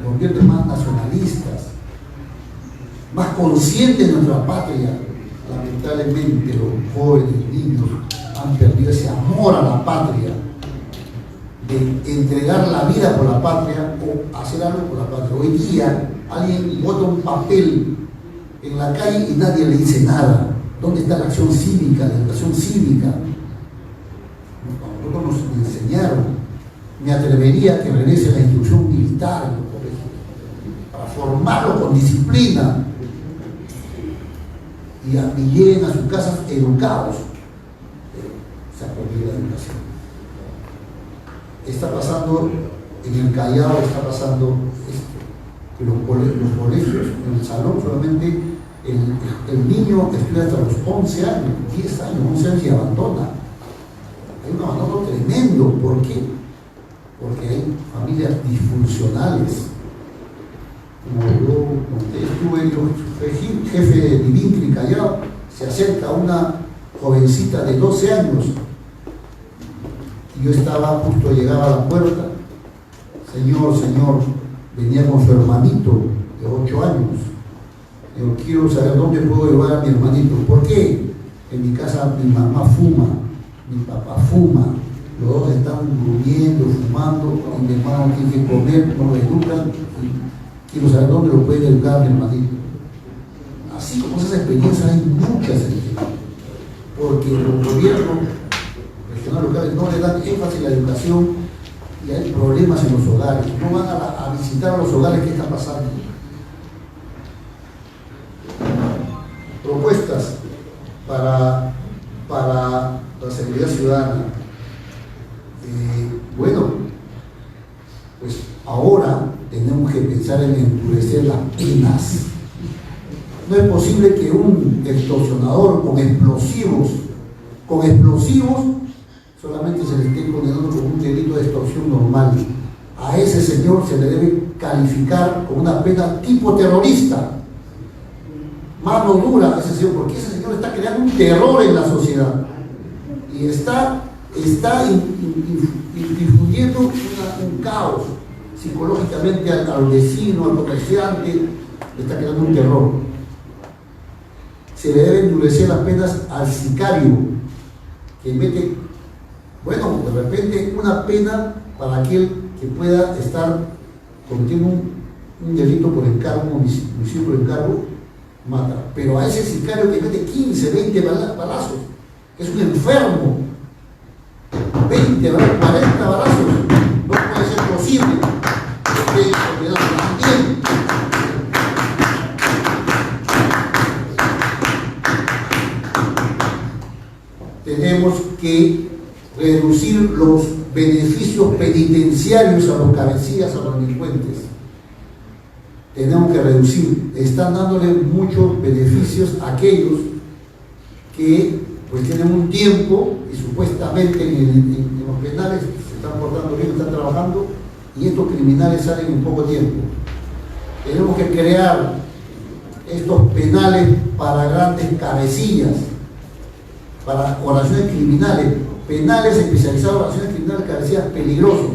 convierte más nacionalistas, más conscientes de nuestra patria. Lamentablemente los jóvenes niños han perdido ese amor a la patria, de entregar la vida por la patria o hacer algo por la patria. Hoy día alguien bota un papel en la calle y nadie le dice nada. ¿Dónde está la acción cívica, la educación cívica? Nosotros nos enseñaron. Me atrevería a que regrese la instrucción militar en los colegios, para formarlo con disciplina y lleguen a sus casas educados. Se ha perdido la educación. Está pasando en el Callao, está pasando esto, que los colegios, en el salón solamente el niño estudia hasta los 11 años, 10 años, 11 años y abandona. Hay un abandono tremendo. ¿Por qué? Porque hay familias disfuncionales. Como yo fui jefe de Divincri Callao, se acerca una jovencita de 12 años y yo estaba justo, llegaba a la puerta. Señor, venía con su hermanito de 8 años. Yo quiero saber dónde puedo llevar a mi hermanito. ¿Por qué? En mi casa mi mamá fuma, mi papá fuma, los dos están durmiendo, fumando, y mi hermano tiene que comer, no lo educan. Quiero saber dónde lo pueden educar a mi hermanito. Así como esas experiencias hay muchas en el tema, porque los gobiernos regionales locales no le dan énfasis a la educación y hay problemas en los hogares. No van a visitar a los hogares qué está pasando. Propuestas para la seguridad ciudadana. Bueno, pues ahora tenemos que pensar en endurecer las penas. No es posible que un extorsionador con explosivos, solamente se le esté condenando con un delito de extorsión normal. A ese señor se le debe calificar con una pena tipo terrorista. Mano dura a ese señor, porque ese señor está creando un terror en la sociedad y está difundiendo un caos psicológicamente al vecino, al comerciante, le está creando un terror. Se le deben endurecer las penas al sicario, que mete, bueno, de repente una pena para aquel que pueda estar cometiendo un delito por encargo, un homicidio por encargo, mata. Pero a ese sicario que mete 15, 20 balazos, que es un enfermo, 20, 40 balazos, no puede ser posible. Tenemos que reducir los beneficios penitenciarios a los cabecillas, a los delincuentes. Tenemos que reducir. Están dándole muchos beneficios a aquellos que pues tienen un tiempo y supuestamente en los penales se están portando bien, están trabajando, y estos criminales salen en poco tiempo. Tenemos que crear estos penales para grandes cabecillas, para oraciones criminales, penales especializados en oraciones criminales, cabecillas peligrosos,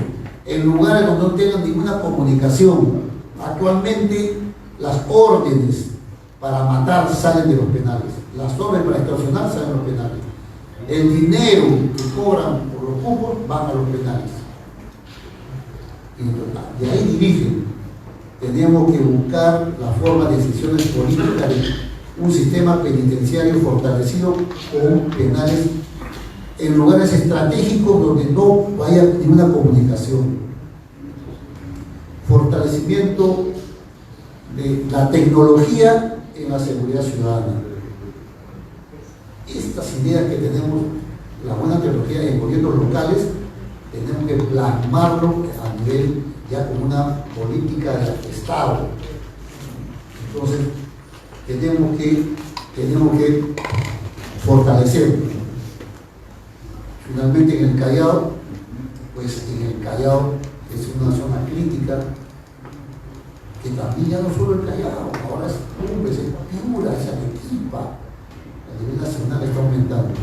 en lugares donde no tengan ninguna comunicación. Actualmente las órdenes para matar salen de los penales, las órdenes para extorsionar salen de los penales, el dinero que cobran por los cupos van a los penales. Y de ahí dirigen. Tenemos que buscar la forma de decisiones políticas de un sistema penitenciario fortalecido con penales en lugares estratégicos donde no haya ninguna comunicación. Fortalecimiento de la tecnología en la seguridad ciudadana. Estas ideas que tenemos, la buena tecnología en gobiernos locales, tenemos que plasmarlo a nivel ya como una política de Estado. Entonces, tenemos que fortalecer. Finalmente en el Callao, pues en el Callao es una zona crítica, que también ya no solo el Callao, ahora es Tumbes, es Piura, es Arequipa, a nivel nacional está aumentando.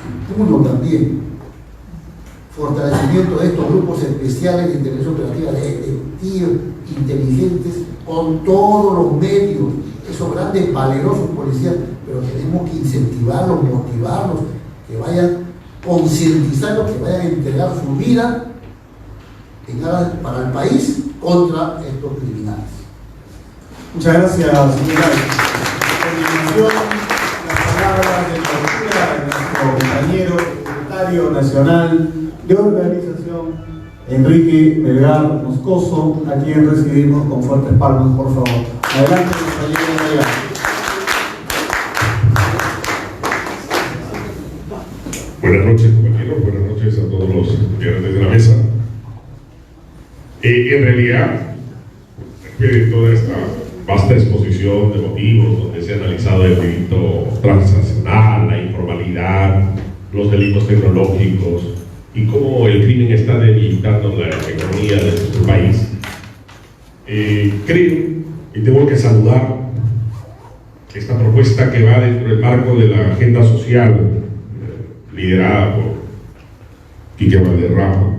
En Puno también. Fortalecimiento de estos grupos especiales de inteligencia operativa, de detectives inteligentes, con todos los medios, esos grandes valerosos policías, pero tenemos que incentivarlos, motivarlos, que vayan, concientizarlos, que vayan a entregar su vida para el país contra estos criminales. Muchas gracias, señora. A continuación, las palabras de lectura de nuestro compañero secretario nacional de organización, Enrique Melgar Moscoso, a quien recibimos con fuertes palmas, por favor. Adelante, compañero Melgar. Buenas noches, compañeros. Buenas noches a todos los integrantes de la mesa. En realidad, después de toda esta vasta exposición de motivos, donde se ha analizado el delito transnacional, la informalidad, los delitos tecnológicos y cómo el crimen está debilitando la economía de nuestro país, creo y tengo que saludar esta propuesta que va dentro del marco de la agenda social liderada por Quique Valderrama,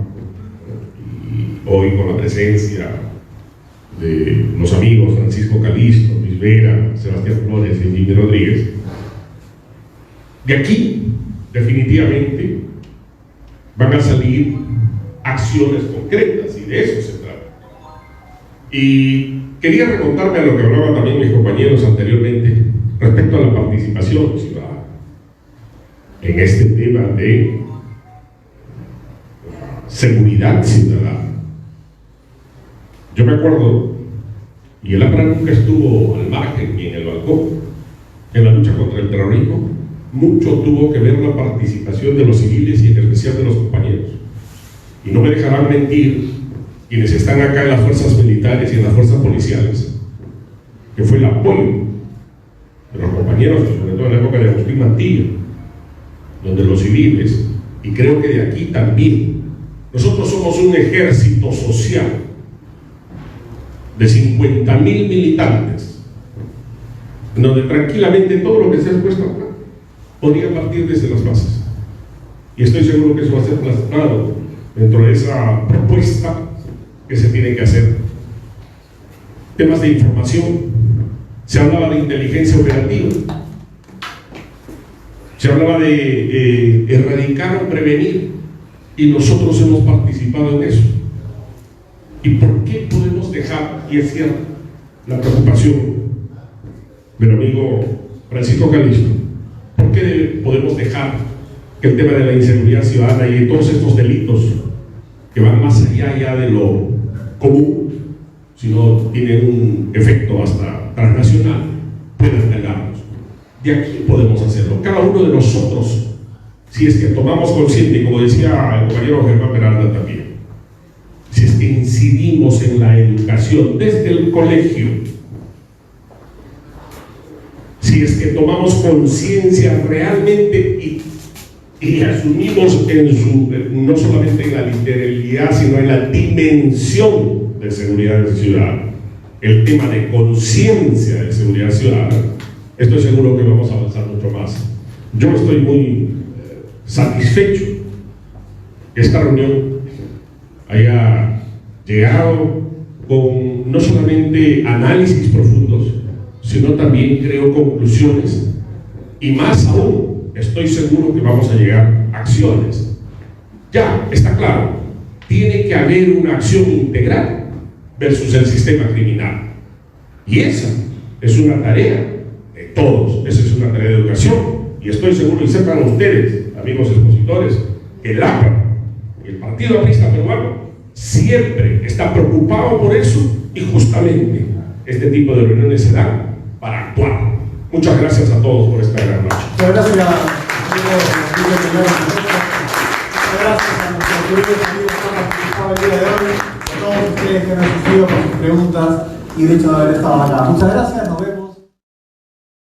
y hoy con la presencia de los amigos Francisco Calisto, Luis Vera, Sebastián Flores y Jimmy Rodríguez. De aquí, definitivamente, van a salir acciones concretas, y de eso se trata. Y quería remontarme a lo que hablaban también mis compañeros anteriormente respecto a la participación ciudadana en este tema de seguridad ciudadana. Yo me acuerdo, y el APRA nunca estuvo al margen ni en el balcón en la lucha contra el terrorismo. Mucho tuvo que ver la participación de los civiles y en especial de los compañeros. Y no me dejarán mentir quienes están acá en las fuerzas militares y en las fuerzas policiales, que fue el apoyo de los compañeros, sobre todo en la época de Agustín Mantilla, donde los civiles, y creo que de aquí también, nosotros somos un ejército social de 50.000 militantes, donde tranquilamente todo lo que se ha expuesto acá podría partir desde las bases, y estoy seguro que eso va a ser plasmado dentro de esa propuesta que se tiene que hacer. Temas de información, se hablaba de inteligencia operativa, Se hablaba de erradicar o prevenir, y nosotros hemos participado en eso. ¿Y por qué podemos dejar, y es cierto, la preocupación del amigo Francisco Calisto, por qué podemos dejar que el tema de la inseguridad ciudadana y de todos estos delitos que van más allá ya de lo común, sino tienen un efecto hasta transnacional, puedan pegarnos? De aquí podemos hacerlo, cada uno de nosotros, si es que tomamos consciente, y como decía el compañero Germán Peralta también, si es que incidimos en la educación desde el colegio, si es que tomamos conciencia realmente y asumimos no solamente en la literalidad, sino en la dimensión de seguridad ciudadana, el tema de conciencia de seguridad ciudadana, estoy seguro que vamos a avanzar mucho más. Yo estoy muy satisfecho que esta reunión haya llegado con no solamente análisis profundos, sino también creo conclusiones, y más aún estoy seguro que vamos a llegar a acciones. Ya está claro, tiene que haber una acción integral versus el sistema criminal, y esa es una tarea de todos, esa es una tarea de educación, y estoy seguro, y sepan ustedes, amigos expositores, que el APRA, el Partido Aprista Peruano, siempre está preocupado por eso, y justamente este tipo de reuniones se dan para actuar. Muchas gracias a todos por esta gran noche. Muchas gracias a nuestros queridos amigos que han participado el día de hoy, a todos ustedes que han asistido con sus preguntas y de hecho de haber estado acá. Muchas gracias, nos vemos.